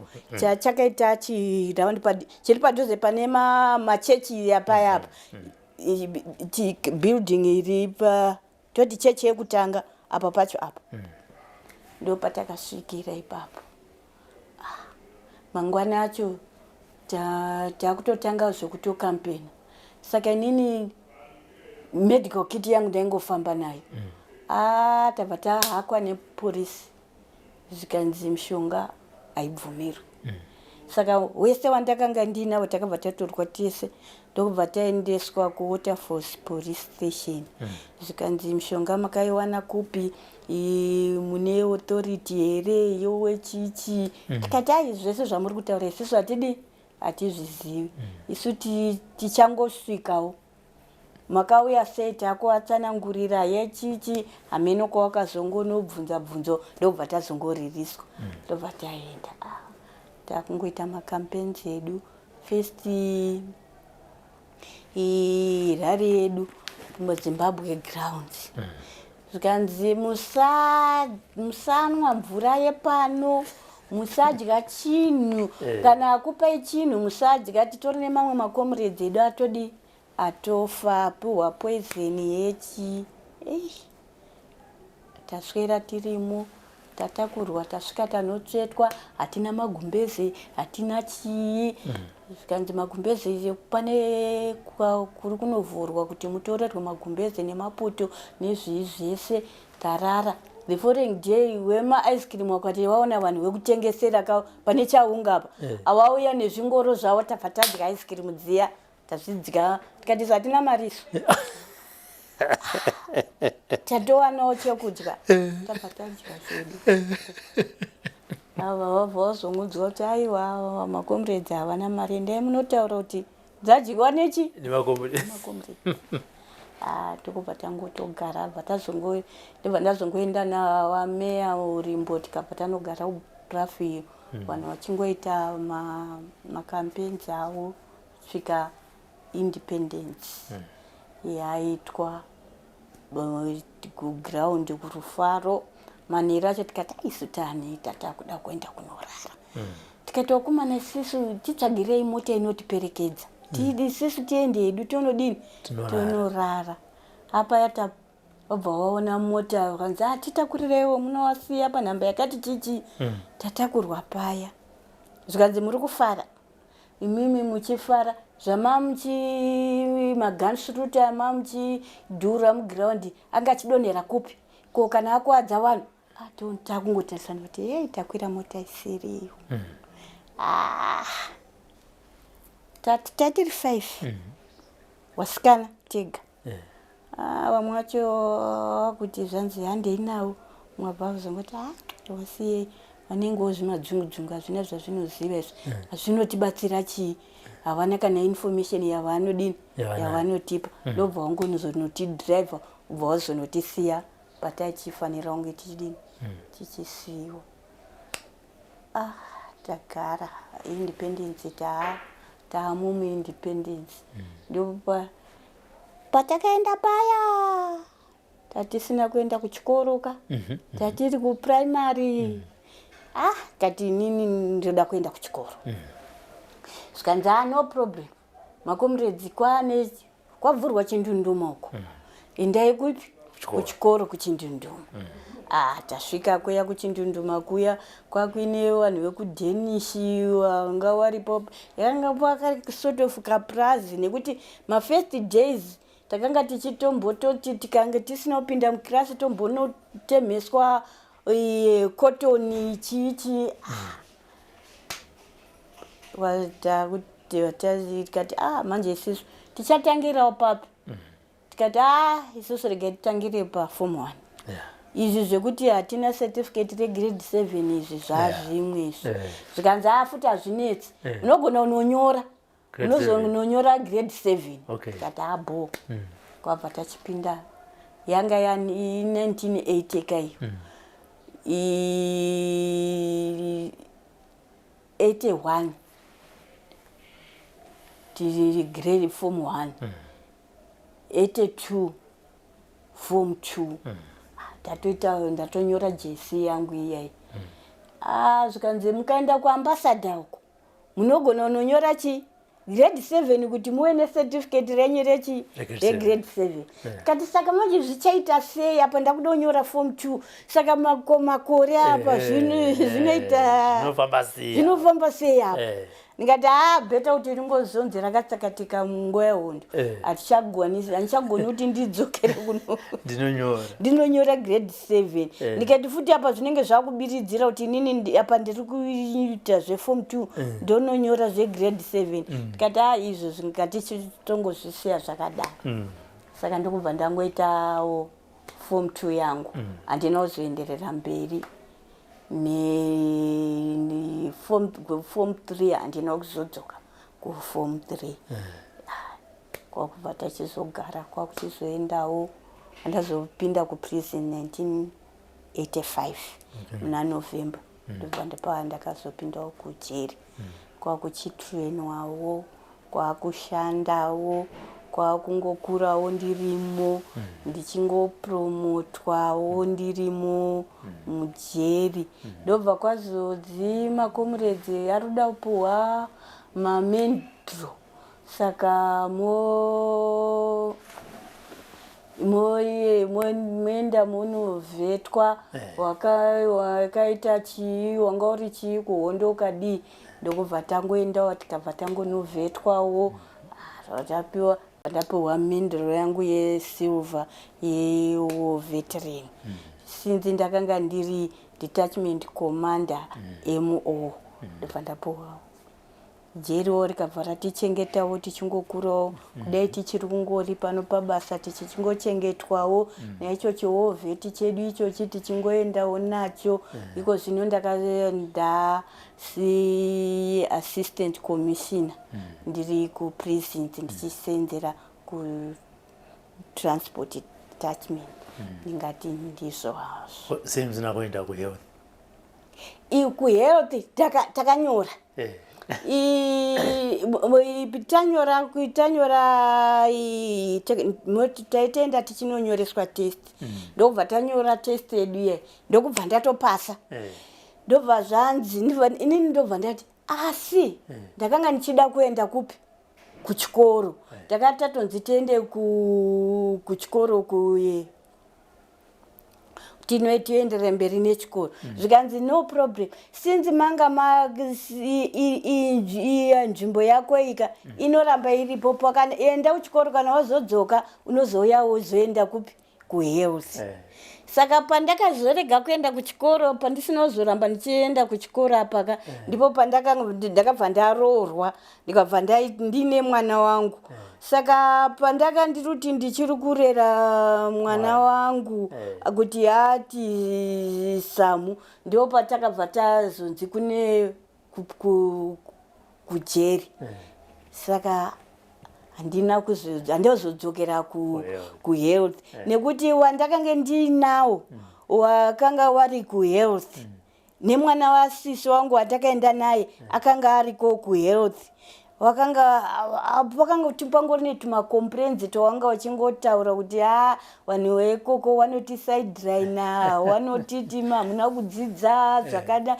chakaita chiraundi chiri padhuze pane machechi yapayapa building iri toti chechi yekutanga apa pacho apa ndo patakasvikira ipapo. Mangwana acho takutotanga zvekutokampeni, saka inini medical kit yangu ndaingofamba nayo. Tabva tahakwa nepolisi zvikanzi mishonga haibvumirwi. Saka wese wandakanga ndinawo takabva tatorwa tese ndokubva taendeswa kuWaterfalls police station. Zvikanzi mishonga makaiwana kupi, mune authority here yowe chichi. Tikati hai zvese zvamuri kutaura isusu hatizvizivi. Isu tichangosvikawo. Makauya sei takuatsanangurira yechichi hameno kwawakazongonobvunza bvunzo ndokubva tazongoririswa. Ndobva taenda. Takungoita makampeni edu first rari yedu muZimbabwe grounds. Zvikanzi musanwa mvura yepano, musadya chinhu, kana akupai chinhu musadya. Titori nemamwe makomrades edu atofa apuhwa poison yechi. Taswera tirimo, tatakurwa, tasvika tanotsvetwa, hatina magumbeze, hatina chii. Zvikanzi magumbeze pane kuri kunovhurwa kuti mutorerwe magumbeze nemaputo nezvii zvese. Tarara. The following day wema ice cream wakati waona vanhu vekutengesera pane chaunga apa. Awauya nezvingoro zvavo tabva tadya ice cream dziya. Tazvidya tikati hatina mariso. Tatowanawo chekudya. Tabva tadya zvedu. Ava vabva vazongodzwa kuti aiwa makomrades havana mari. Ndai munotaura kuti dzadyiwa nechi? Nemakomrades. Tokubva tangotogara ndobva ndazongoenda navameya urimbo tikabva tanogara kubrafiyo. Vanhu vachingoita makampeni avo svika independence yaitwa kuground kuRufaro. Manheru acho tikati isu taneita takuda kuenda kunorara. Tikati wakomana isusu titsvagirei mota inotiperekedza. Isusu tiende hedu tonodini? Tonorara. Apa wabva waona mota ukanzi titakurireiwo munowasiya panhamba yakati chichi. Tatakurwa paya. Zvikanzi muri kufara. Imimi muchifara. Magunshoot muchidhura muground anga achidonhera kupi ko kana akuwadza vanhu takungotarisana kuti takwira mota isiriyo. Tatiri 5 wasikana tega. Vamwe vacho kuti zvanzi handei nawo. Mwabva kuzongoti wasiyei vanengewo zvimadzvungu hazvina zvazvinoziva izvi. Hazvinotibatsira chii. Havana kana information yavanotipa. Ndobva wangonozonotidhiraivha ubva wazonotisiya pataichifanira kunge tichisiyiwa. Tagara independence tamumu independence. Ndopa patakaenda paya tatisina kuenda kuchikoro ka. Tatiri kuprimary. Tati inini ndoda kuenda kuchikoro. Zvikanzi no problem. Makomrades kwavhurwa Chindunduma uko. Endai kupi? Kuchikoro kuChindunduma. Tasvika kuya kuChindunduma kuya kwakuine vanhu vekuDanish vanga varipo. Yakanga pakari sort of kaprazi nekuti first days takanga tichitombototi tikange tisina kupinda muklasi tombonotemheswa cotton chichi. Tikati manje isusu tichatangirawo papi. Tikati isusu regai titangire paform 1. Izvi zvekuti hatina certificate regrade 7 izvi zvazvimwe izvi. Zvikanzi futi hazvinetsi. Unogona unonyora. Unozononyora grade 7. Tikati bo. Kwabva tachipinda. Yanga 1980 kai. 81. Tiri grade form 1. 82 form 2. Ndatonyora JC yangu iyai. zvikanzi mukaenda kuambassador uko munogona unonyora grade 7 kuti muwe necertificate renyu grade 7. Kati saka manje zvichaita sei apa ndakuda kunyora form 2 saka makore apa zvinoita zvinofamba sei apa. Ndikati beta kuti ringozonze rakatsakatika munguva yehondo hatichagoni kuti ndidzokere kuno ndinonyora grade 7. Ndikati futi apa zvinenge zvakubiridzira kuti inini apa ndiri kuita zveform 2 ndononyora zvegrade 7. Ndikati izvo zvingatitongozvisiya zvakadaro. Saka ndokubva ndangoitawo form 2 yangu handina kuzoenderera mberi ne form 3 handina kuzodzoka kuform 3. Kwakubva tachizogara kwakuchizoendawo ndazopinda kuprison 1985 muna November ndobva ndapa ndakazopindawo kujeri kwakuchitrainwawo kwakushandawo kwakungokurawo ndirimo ndichingopromotwawo ndirimo mujeri ndobva kwazodzi makomuredzi arikuda kupuhwa mamendro saka moenda munovhetwa wakaita chii wanga uri chii kuhondo ukadii ndokubva tangoendawo tikabva tangonovhetwawo ndapiwa mendro yangu yesilver yeveteran since ndakanga ndiri detachment commander MO ndobva ndapiwa jeriwo rikabva ratichengetawo tichingokurawo kudai tichiri kungori pano pabasa tichingochengetwawo naicho chihovheti chedu ichochi tichingoendawo nacho iko zvino ndakaenda assistant commissioner ndiri kuprisons ndichisenzera kutransport detachment ndingati ndizvo hazvo. Semzina kuenda kuhealth kuhealth takanyora tanyora taitenda tichinonyoreswa test ndokubva tanyora test yedu ye ndokubva ndatopasa ndobva zvanzi inini ndobva ndati asi ndakanga ndichida kuenda kupi kuchikoro ndakati tatonzi tiende kuchikoro kuye tinoenderera mberi nechikoro zvikanzi no problem since manga nzvimbo yako ika inoramba iripo pakaenda kuchikoro kana wazodzoka unozouya wozoenda kupi kuhealth. Saka pandakazorega kuenda kuchikoro pandisina kuzoramba ndichienda kuchikoro apaka ndipo ndakabva ndaroorwa ndikabva ndine mwana wangu. Saka pandaka ndiruti ndichiri kurera mwana wangu kuti hati Samu ndipo patakabva tazonzi kune kujeri. Saka handizodzokera kuhealth nekuti wandakanga ndinawo wakanga wari kuhealth nemwana wasisi wangu watakaenda naye akanga ariko kuhealth wakanga tipangori netumacomplaints towanga wachingotaura kuti vanhu vekoko vanoti sideline vanotiti hamuna kudzidza zvakada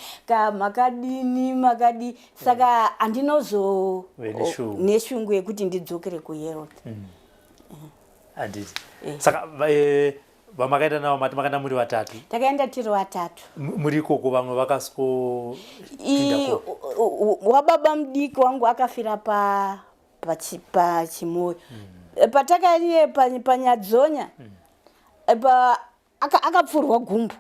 makadini makadi. Saka handinozo neshungu yekuti ndidzokere kuhealth. Handiti saka vamakaenda navo mati makaenda muri vatatu? Takaenda tiri vatatu. Muri ikoko vamwe vakasopinda wababa mudiki wangu akafira pachimoyo patakariye panyadzonya akapfurwa gumbo.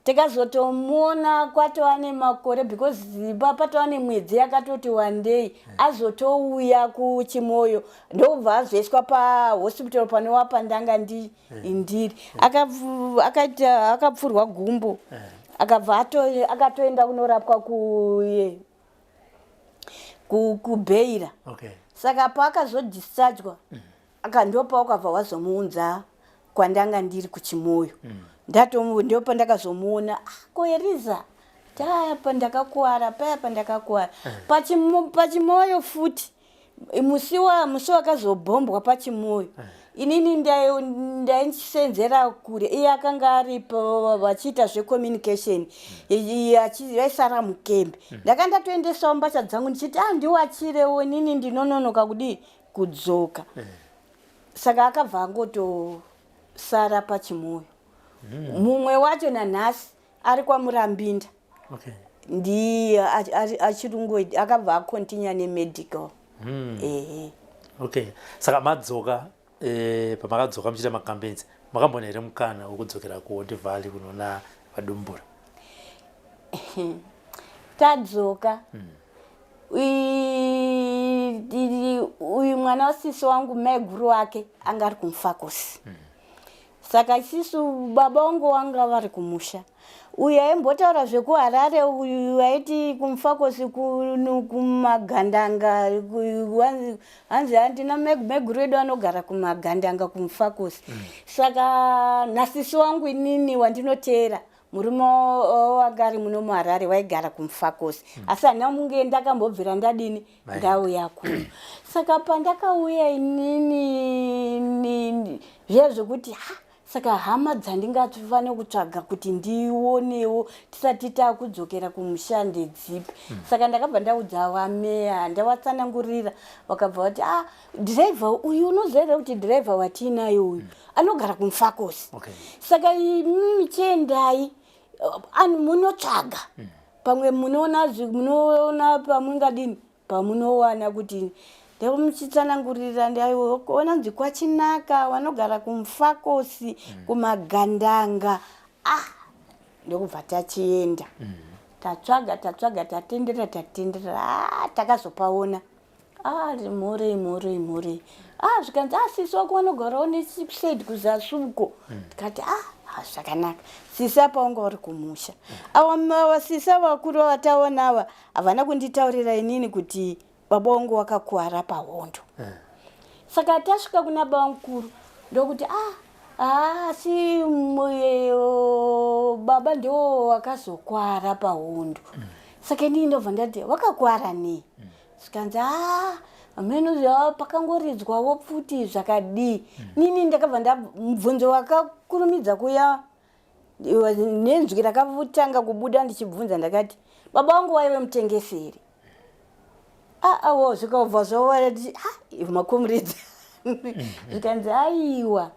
Takazotomuona kwatova nemakore because patova nemwedzi yakatoti one day azotouya kuchimoyo ndobva azoiswa pahospital panova pandanga ndiri akapfurwa gumbo akabva akatoenda kunorapwa kubeira. Saka paakazodischargwa ndopa ukabva wazomuunza kwandanga ndiri kuchimoyo. Ndio pandakazomuona koeriza tapa ndakakuwara papa ndakakuwara pachimoyo futi musi wakazobhombwa pachimoyo inini ndaisenzera kure iye akanga aripo vachiita zvecommunication vaisara mukembe ndakandatoendesawo mbasha dzangu ndichiti ndiwachirewo inini ndinononoka kudi kudzoka saka akabva angotosara pachimoyo mumwe wacho nanhasi ari kwamurambinda ndiye achirungu akabva akontinya nemedical okay saka madzoka pamakadzoka muchiita makampenzi makambona here mukana wekudzokera kuHondi Valley kunona vadumbura tadzoka uyu mwana wasisi wangu maiguru wake anga ari kumufakosi saka isisu baba wangu wanga vari kumusha uyu aimbotaura zvekuHarare uyu aiti kumufakosi kumagandanga hanzi handina maiguru edu anogara kumagandanga kumufakosi saka nasisi wangu inini wandinoteera murume wagari muno muHarare waigara kumufakosi asi handina munge ndakambobvira ndadini ndauya kuno saka pandakauya inini zvezvekuti saka hama dzandingafanira kutsvaga kuti ndionewo tisati takudzokera kumushande dzipi saka ndakabva ndaudza vameya ndawatsanangurira vakabva vati dhiraivha uyu unoziva kuti dhiraivha watinayo uyu anogara kumufakosi saka michiendai munotsvaga pamwe munoona pamungadini pamunowana kuti ndemuchitsanangurira ndaiona nzi kwachinaka vanogara kumufakosi kumagandanga ndokubva tachienda tatsvaga tatendera takazopaona mhuri zvikanzi sisi wako vanogarawo nesaid kuzasuko tikati zvakanaka sisi apa wanga vari kumusha ava sisa vakuru vataona ava havana kunditaurira inini kuti baba wangu wakakuwara paHondo saka tasvika kuna baba mukuru ndokuti asi baba ndo wakazokuwara paHondo saka inini ndobva ndati wakakuwara nei sikanzi ameno pakangoridzwawo pfuti zvakadii nini ndakabva ndabvunzo wakakurumidza kuya nenzwi rakatanga kubuda ndichibvunza ndakati baba wangu waive mutengeseri zvikabva zvawarati makomuredzi zvikanzi aiwa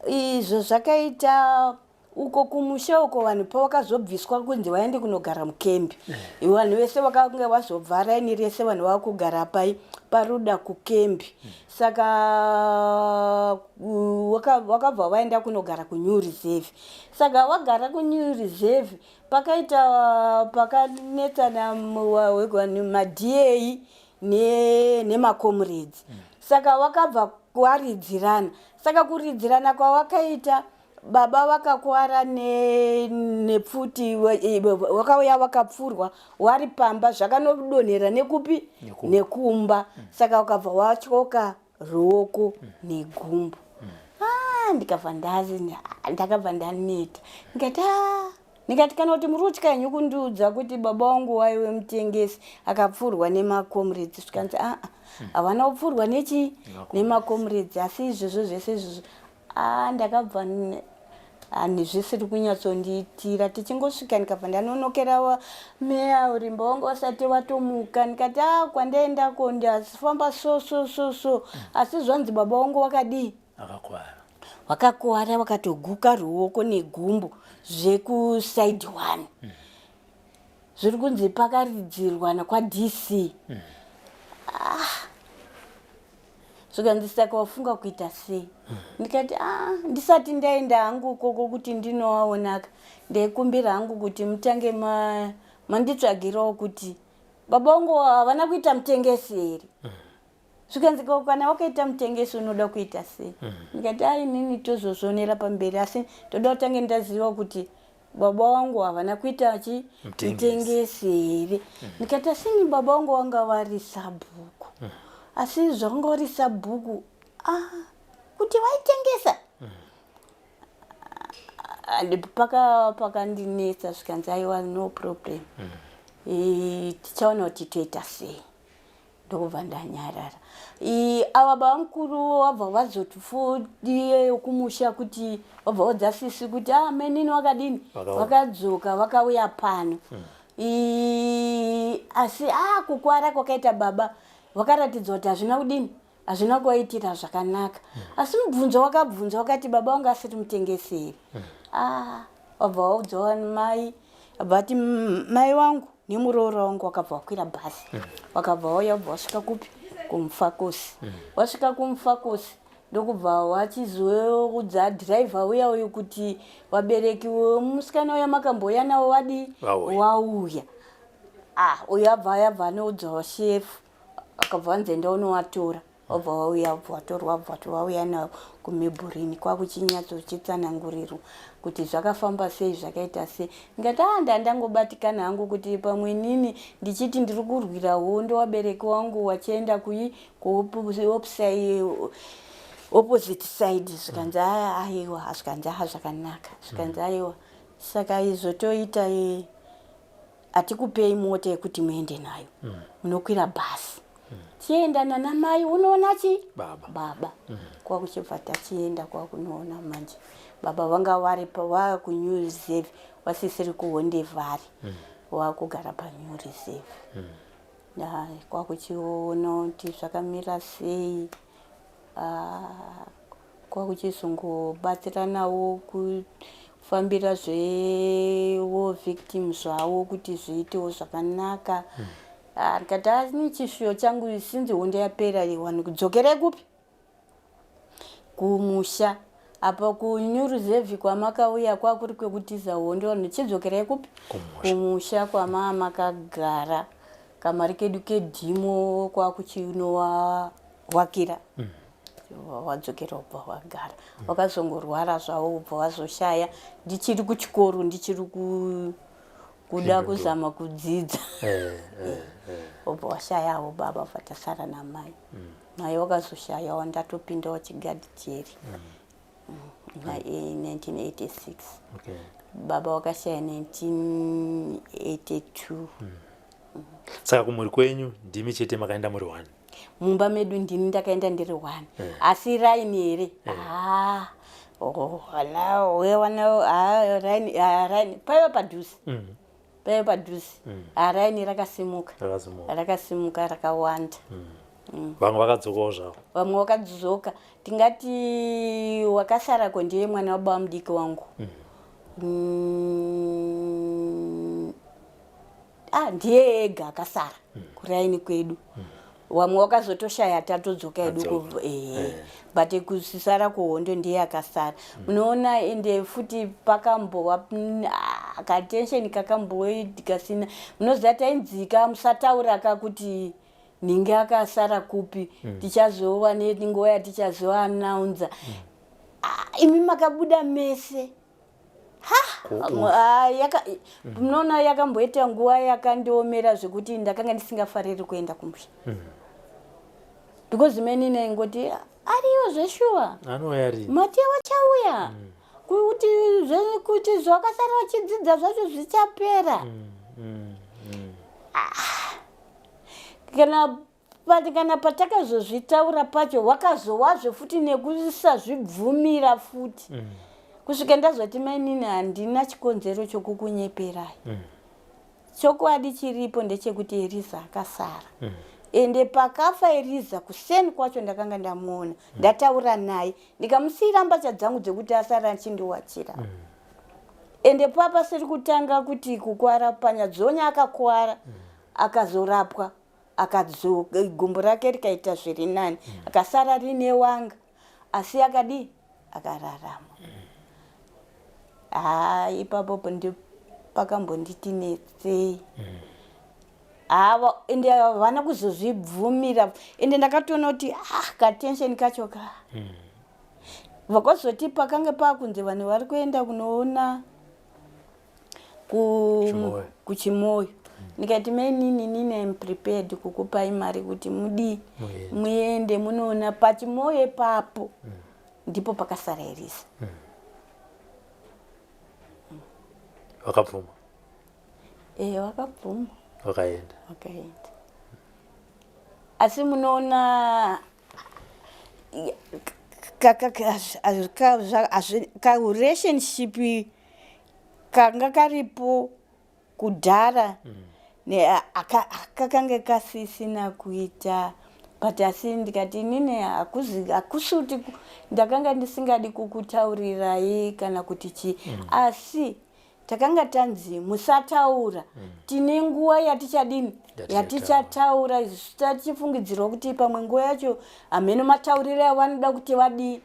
izvo zvakaita uko kumusha uko vanhu pavakazobviswa kunzi vaende kunogara mukembi vanhu vese vakanga vazobva raini rese vanhu vakugara paruda kukembi saka vakabva vaenda kunogara kuNew Reserve saka vagara kuNew Reserve pakanetsana madA nemakomuredzi saka vakabva kwaridzirana saka kuridzirana kwavakaita baba vakakuwara nepfuti vakauya vakapfurwa wari pamba zvakanodonhera nekupi nekumba saka vakabva vatyoka ruoko negumbo ndikabva ndakabva ndaneta ndikati kana kuti muri kutyanyu kundiudza kuti baba wangu waive mutengesi akapfurwa nemakomuredzi zvikanzi havana kupfurwa nemakomuredzi asi izvozvo zvese izvozvo ndakabva nezvisiri kunyatsondiitira tichingosvika ndikabva ndanonokera meya urimbo wangu wasati watomuka ndikati kwandaendako ndasifamba so asi zvanzi baba wangu wakadii wakakuwara wakatoguka ruoko negumbo zvekusaidi 1 zviri kunzi pakaridzirwa nakwaDC zvikanzi saka wafunga kuita sei ndikati ndisati ndaenda hangu koko kuti ndinowaonaka ndaikumbira hangu kuti mutange manditsvagirawo kuti baba wangu havana kuita mutengesi here zvikanzi kana wakaita mutengesi unoda kuita sei ndikati inini tozozvonera pamberi asi toda kutange ndaziva kuti baba wangu havana kuita mutengesi here ndikati asini baba wangu wanga warisa bhuku asi zvanga warisa bhuku kuti waitengesa pakandinetsa zvikanzi aiwa no problem tichaona kuti toita sei ndokubva ndanyarara. Ava baba mukuru wabva vazotufudie kumusha kuti wabva wadzasisi kuti menini wakadini wakadzoka wakauya pano. Asi kukwara kwakaita baba wakaratidza kuti hazvina kudini hazvina kuvaitira zvakanaka. Asi mubvunzo wakabvunza wakati baba wanga asiri mutengeseri. Wabva waudzawo mai abati mai wangu nemuroora wangu wakabva wakwira bhazi. Wakabva wauya wabva wasvika kupi kumfakosi. Wasvika kumfakosi ndokubva wachizoudza dhiraivha uya uyu kuti wabereki wemusikana uya makamboya nawo wadi wauya. Uyu abva anoudzawo shefu akabva anzi enda unowatora. Wabva wauya wabva watorwa wabva wauya nawo kumebhurini kwakuchinyatsochitsanangurirwa kuti zvakafamba sei zvakaita sei. Ngati ndangobatikana hangu kuti pamwe nini ndichiti ndiri kurwira hondo wabereki wangu wachienda opposite side zvikanzi aiwa zvikanzi zvakanaka zvikanzi aiwa saka izotoita hatikupei mota yekuti muende nayo munokwira bhazi tiendana namai unoona chi baba kwakuchibva tachienda kwakunoona manje baba vanga vari kuNew Reserve wasisiri kuHondevari wakugara paNew Reserve. Kwakuchiona kuti zvakamira sei. Kwakuchizongobatsiranawo kufambira zvewo victim zvavo kuti zviitewo zvakanaka. Ndikati nichishuyo changu sinzi hondo yapera iwani kudzokere kupi kumusha apa kuNew Reserve kwamakauya kwakuri kwekutiza hondo nichidzokerai kupi kumusha kwamamakagara kamari kedu kedhimo kwakuchinowa wakira wadzokera ubva wagara wakazongorwara zvawo ubva wazoshaya ndichiri kuchikoro ndichiri kuda kuzama kudzidza ubva washayawo baba vatasara namai mai wakazoshaya wandatopinda wachigadi cheri 1986 baba wakashaya 1982 saka kumuri kwenyu ndimi chete makaenda muri 1 mumba medu ndini ndakaenda ndiri 1 asi raini here raini paiva padhusi raini rakasimuka rakawanda. Vamwe vakadzokawo zvavo vamwe vakadzoka tingati wakasarako ndiye mwana wababa mudiki wangu ndiye ega akasara kuraini kwedu vamwe wakazotoshaya tatodzoka edu but kusisara kuhondo ndiye akasara unoona ende futi pakambova katensheni kakamboitikasina munoziva tainzika musataura kakuti ninge akasara kupi tichazova nenguva yatichazoanaunza imi makabuda mese munoona yakamboita nguva yakandiomera zvekuti ndakanga ndisingafariri kuenda kumusha because menine ingoti ariyo zveshuwa mati wachauya kuti zvakasara wachidzidza zvacho zvichapera kana patakazozvitaura pacho wakazowazve futi nekusazvibvumira futi kusvika ndazvati mainini handina chikonzero chokukunyeperai chokwadi chiripo ndechekuti Eriza akasara ende pakafa Eriza kuseni kwacho ndakanga ndamuona ndataura naye ndikamusiyira mbatya dzangu dzekuti asara achindiwachira ende papa siri kutanga kuti kukwara panyadzonya akakwara akazorapwa gumbo rake rikaita zviri nani akasara rine wanga asi akadi akararama ipapo pakambonditi netsei ende havana kuzozvibvumira ende ndakatoona kuti katensheni kacho vakazoti pakange pakunze vanhu vari kuenda kunoona kuchimoyo ndikati nini I'm prepared kukupai mari kuti muende munoona pachimoyo ipapo ndipo pakasara Eriza wakabvuma wakabvuma wakaenda asi munoona ka-relationship kanga karipo kudhara kakanga kasisina kuita, but asi ndikati inini hakusi kuti ndakanga ndisingadi kukutaurirai kana kuti chi, asi takanga tanzi musataura, tine nguva yatichadini yatichataura, tachifungidzirwa kuti pamwe nguva yacho hameno matauriro avanoda kuti vadi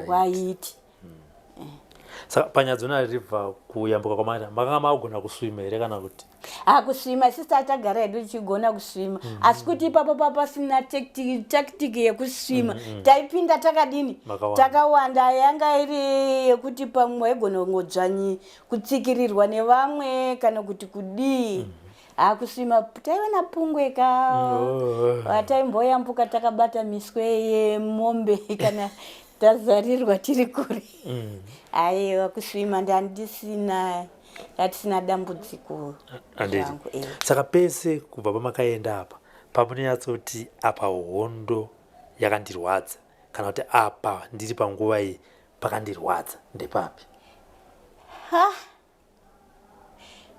waiti. Saka panyaya dzona ribva kuyambuka kwamaita makanga magona kuswima here kana kuti? Kuswima isusu tagara hedu tichigona kuswima, asi kuti ipapo papasina tactic yekuswima, taipinda takadini takawanda, yanga iri yekuti pamwe waigona kungodzvanyi kutsikirirwa nevamwe kana kuti kudii. Kuswima taiva napungwe taimboyambuka takabata miswe yemombe kana tazarirwa tiri kure. Aiwa, kuswima ndandisina, yatisina dambudziko rangu. Saka pese kubva pamakaenda apa pamunonyatsoti apa hondo yakandirwadza kana kuti apa ndiri panguva iyi pakandirwadza ndepapi?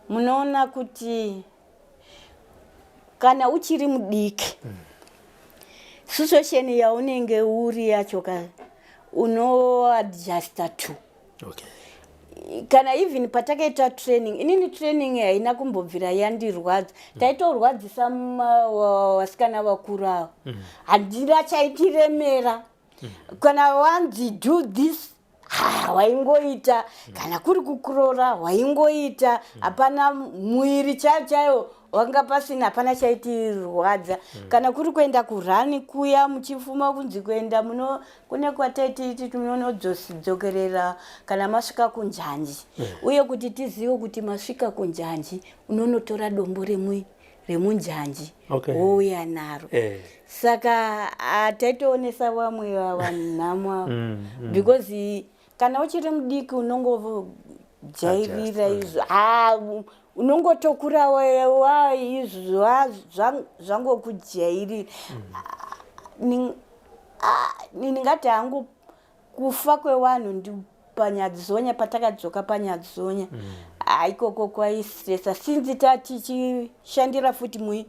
Munoona kuti kana uchiri mudiki, situation yaunenge uri yacho unoadjusta to. Kana even patakaita training, inini training haina kumbobvira yandirwadza, taitorwadzisa vasikana vakuru avo, handina chaitiremera. Kana wanzi do this, waingoita, kana kuri kukurora waingoita, hapana muiri chaiyo wanga pasina, hapana chaitirwadza. Kana kuri kuenda kurani kuya muchifuma kunzi kuenda kune kwataiti tunonodzokerera kana masvika kunjanji, uye kuti tizive kuti masvika kunjanji unonotora dombo remunjanji wouya naro. Saka taitoonesa vamwe vanhamwa because kana uchiri mudiki unongojairira izvo, unongotokura izvo zvangokujairira. Ndingati hangu kufa kwevanhu ndipanyadzonya, patakadzoka panyadzonya ikoko kwaistresa, sinzi tatichishandira futi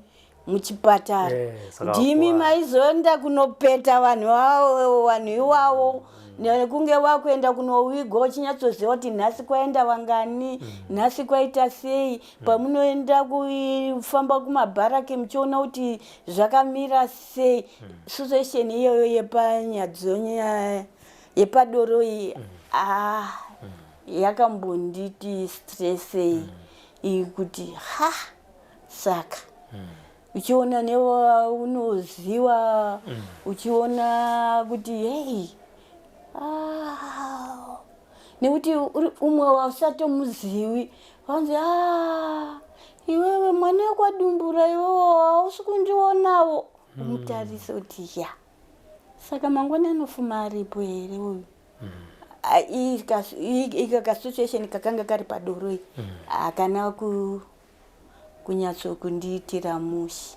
muchipatara. Ndimi maizonda kunopeta vanhu ivavo, nekunge wakuenda kunovigwa uchinyatsoziva kuti nhasi kwaenda vangani, nhasi kwaita sei. Pamunoenda kufamba kumabharaki muchiona kuti zvakamira sei. Situation iyoyo yepanyadzonya yepadoro iyi yakambonditi stressei kuti saka uchiona neunoziva, uchiona kuti hey, nekuti umwe wasatomuzivi vanzi iwewe mwana wekwadumbura iwewe hausi kundionawo. Umutarise kuti ya saka mangwana anofuma aripo here uyu. Ika situation kakanga kari padoro akana kunyatsokundiitira mushi.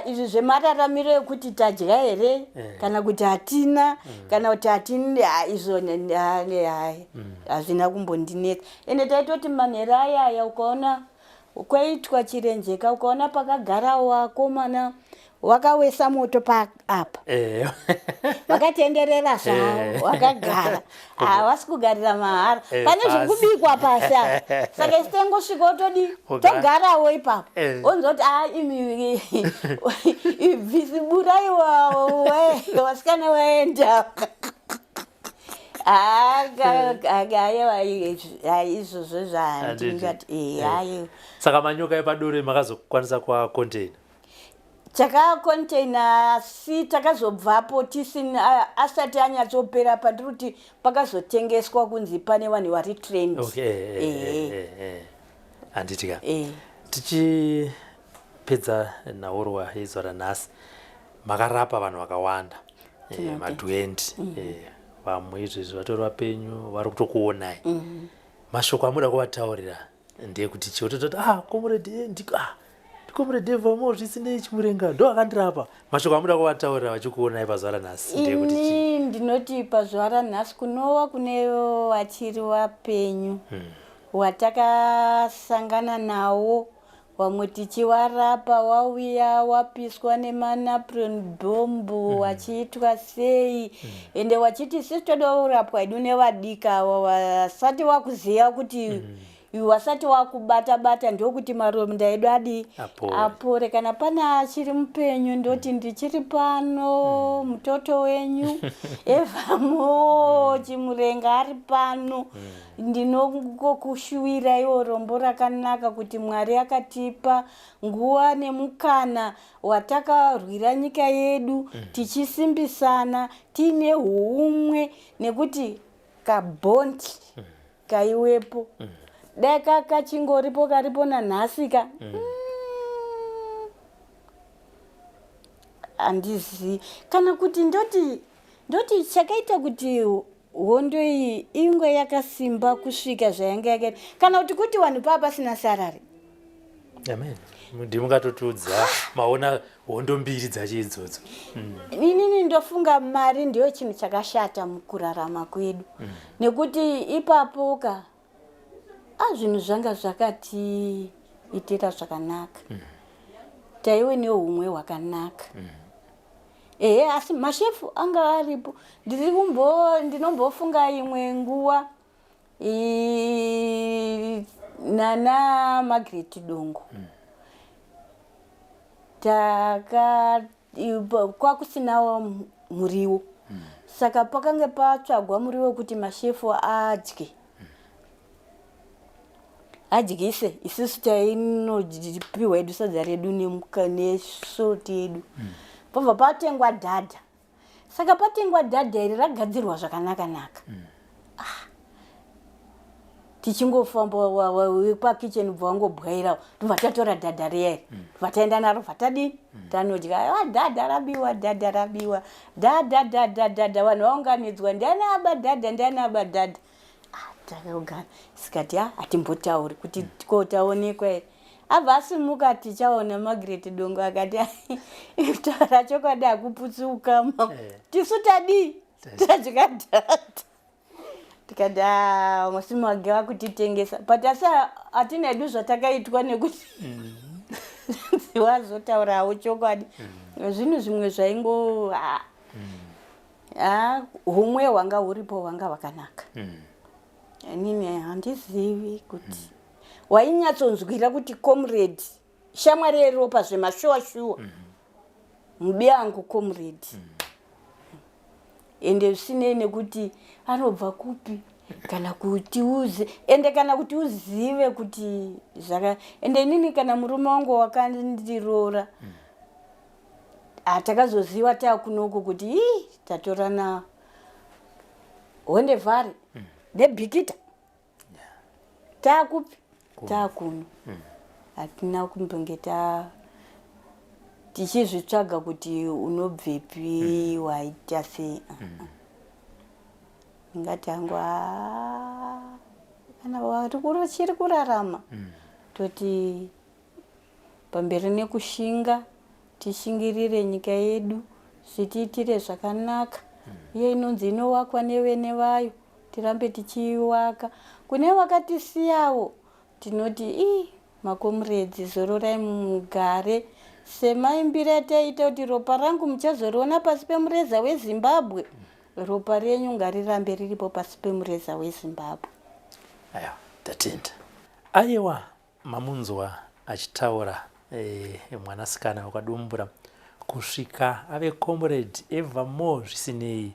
Izvi zvemararamiro ekuti tadya here kana kuti hatina, kana kuti hatini, izvo hazvina kumbondinetsa. Ende taitoti manheru ayaya ukaona kwaitwa chirenjeka, ukaona pakagara vakomana wakawesa moto apa wakatenderera zvavo wakagara, havasi kugarira mahara, pane zvokubikwa pasi apa. Saka isitengosvika otodi togarawo ipapo onzoti imi bvisi buraiwa vasikana vaenda. Izvozvo zvandingati hayi. Saka manyoka epadore makazokwanisa kuacontaina? Takacontaina, asi takazobvapo asati anyatsopera, pandiri kuti pakazotengeswa kunzi pane vanhu vari trained. Handitika tichipedza nhaurwa yezuva ranhasi, makarapa vanhu vakawanda, ma20, vamwe izvezvi vatori vapenyu vari kutokuonai. Mashoko amuda kuvataurira ndeyekuti chiotototi comrade Comrade Evamo zvisinei Chimurenga ndo akandirapa. Mashoko amuda kuvataurira vachikuonai pazuva ranhasi ndekuti ini ndinoti pazuva ranhasi kunova kune vachiri vapenyu watakasangana nawo, vamwe tichivarapa, wauya wapiswa nemanapron bombu wachiitwa sei, ende wachiti sisi toda kurapwa idu nevadika ava vasati wakuziva kuti wasati wakubata-bata ndokuti maronda edu adi apore. Kana pana achiri mupenyu ndoti ndichiri pano, mutoto wenyu Evamo Chimurenga ari pano. Ndinokushuwira iwo rombo rakanaka kuti Mwari akatipa nguva nemukana watakarwira nyika yedu tichisimbisana tiine umwe nekuti kabhondi kaiwepo. Dai kachingoripo karipo nanhasika handizivi kana kuti ndoti chakaita kuti hondo iyi ingwe yakasimba kusvika zvayanga yakaita, kana kuti vanhu pava pasina sarari. Amen. Ndimukatotudza maona hondo mbiri dzacho idzodzo. Inini ndofunga mari ndiyo chinhu chakashata mukurarama kwedu, nekuti ipapoka zvinhu zvanga zvakatiitira zvakanaka, taiwe neumwe hwakanaka. Asi mashefu anga aripo. Ndinombofunga imwe nguva nana Margaret Dongo kwakusinawo muriwo, saka pakange patsvagwa muriwo kuti mashefu adyise, isusu tainopiwa edu sadza redu nesoti yedu. Pobva patengwa dhadha, saka patengwa dhadha iri ragadzirwa zvakanaka-naka. Tichingofamba pakicheni bva wangobwairawo ndobva tatora dhadha riya ndobva taenda naro vatadini tanodya dhadha rabiwa, dhadha rabiwa, dhadha vanhu vaunganidzwa ndiani aba dhadha, ndiani aba dhadha. Takagara sikati hatimbotauri kuti kotaonekwa here. Abva asimuka tichaona Margaret Dongo akati taura chokwadi hakuputsuka tisu tadii tadya dhadha. Tikati mwasimage vakutitengesa but asi hatina edu zvatakaitwa nekuti dziwazotaurawo chokwadi. Zvinhu zvimwe zvaingo humwe hwanga huripo hwanga hwakanaka. Nini handizivi kuti wainyatsonzwira kuti comrade shamwari yeropa zvemashuwa-shuwa mubeyangu comrade, ende zvisinei nekuti anobva kupi kana kuti ende kana kuti uzive kuti ende nini kana murume wangu wakandiroora takazoziva takunoko kuti tatorana Hondevhare nebhikita takupi takuno. Hatina kumbonge tichizvitsvaga kuti unobvepi waita sei. Ngati hangu kana chiri kurarama toti pamberi nekushinga tishingirire nyika yedu, zvitiitire zvakanaka. Iyo inonzi inowakwa nevene vayo, tirambe tichiiwaka. Kune vakatisiyawo tinoti makomredzi zororai mugare semaimbiri ataita kuti ropa rangu muchazoriona pasi pemureza weZimbabwe, ropa renyu ngarirambe riripo pasi pemureza weZimbabwe. Aya, tatenda. Aiwa mamunzwa achitaura mwanasikana wakadumbura kusvika ave comrade Evamo zvisinei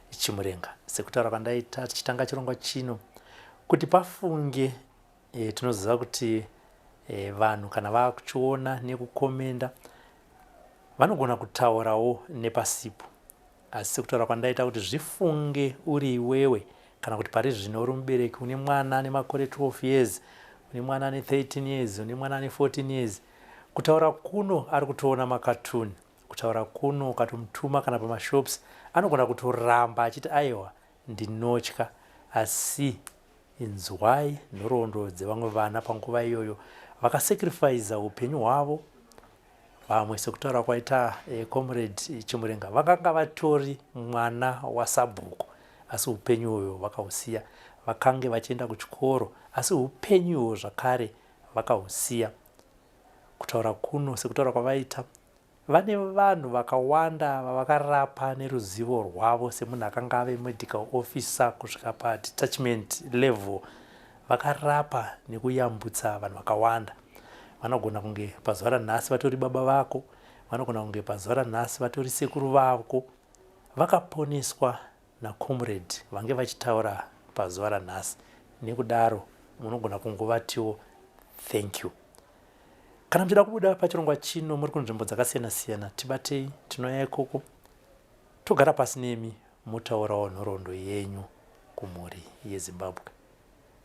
Chimurenga. Sekutaura kwandaita tichitanga chirongwa chino kuti pafunge tinoziva kuti vanhu kana vachiona nekukomenda vanogona kutaurawo nepasipo, asi sekutaura kwandaita kuti zvifunge uri iwewe kana kuti pari zvino uri mubereki une mwana ane makore 12 years, une mwana ane 13 years, une mwana ane 14 years, kutaura kuno ari kutoona makatuni, kutaura kuno ukatomutuma kana pamashops anogona kutoramba achiti aiwa ndinotya, asi inzwai nhoroondo dzevamwe vana panguva iyoyo vakasacrifice upenyu hwavo vamwe sekutaura kwaita comrade Chimurenga vakanga vatori mwana waSabhuku asi upenyu uyo vakahusiya, vakange vachienda kuchikoro asi upenyu zvakare vakahusiya. Kutaura kuno sekutaura kwavaita, vane vanhu vakawanda vavakarapa neruzivo rwavo semunhu akanga ave medical officer kusvika padetachment level, vakarapa nekuyambutsa vanhu vakawanda. Vanogona kunge pazuva ranhasi vatori baba vako, vanogona kunge pazuva ranhasi vatori sekuru vako, vakaponeswa naComrade vange vachitaura pazuva ranhasi. Nekudaro munogona kungovatiwo thank you. Kana muchida kubuda pachirongwa chino muri kunzvimbo dzakasiyana-siyana, tibatei, tinouya ikoko togara pasi nemi mutaurawo nhoroondo yenyu kumhuri yeZimbabwe.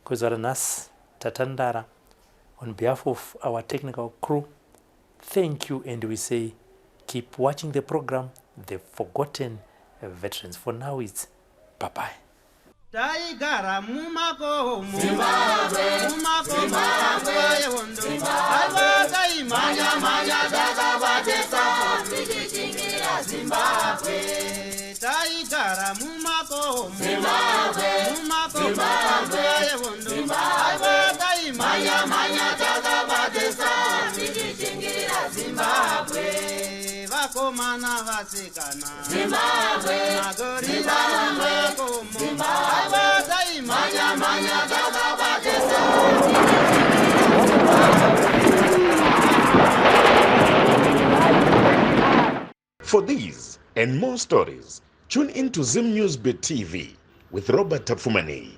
Kwezuva ranhasi tatandara. On behalf of our technical crew, thank you, and we say keep watching the program, The Forgotten Veterans. For now, it's bye-bye. Taigara mumakomo Zimbabwe yehondo Alvata imanya manya dakabatesa Tikichingira Zimbabwe Taigara mumakomo Zimbabwe yehondo Alvata imanya manya dakabatesa Tikichingira Zimbabwe Vakomana vasikana Zimbabwe Magori Zimbabwe Alvata imanya manya dakabatesa For these and more stories, tune in to Zim News Bit TV with Robert Tafumani.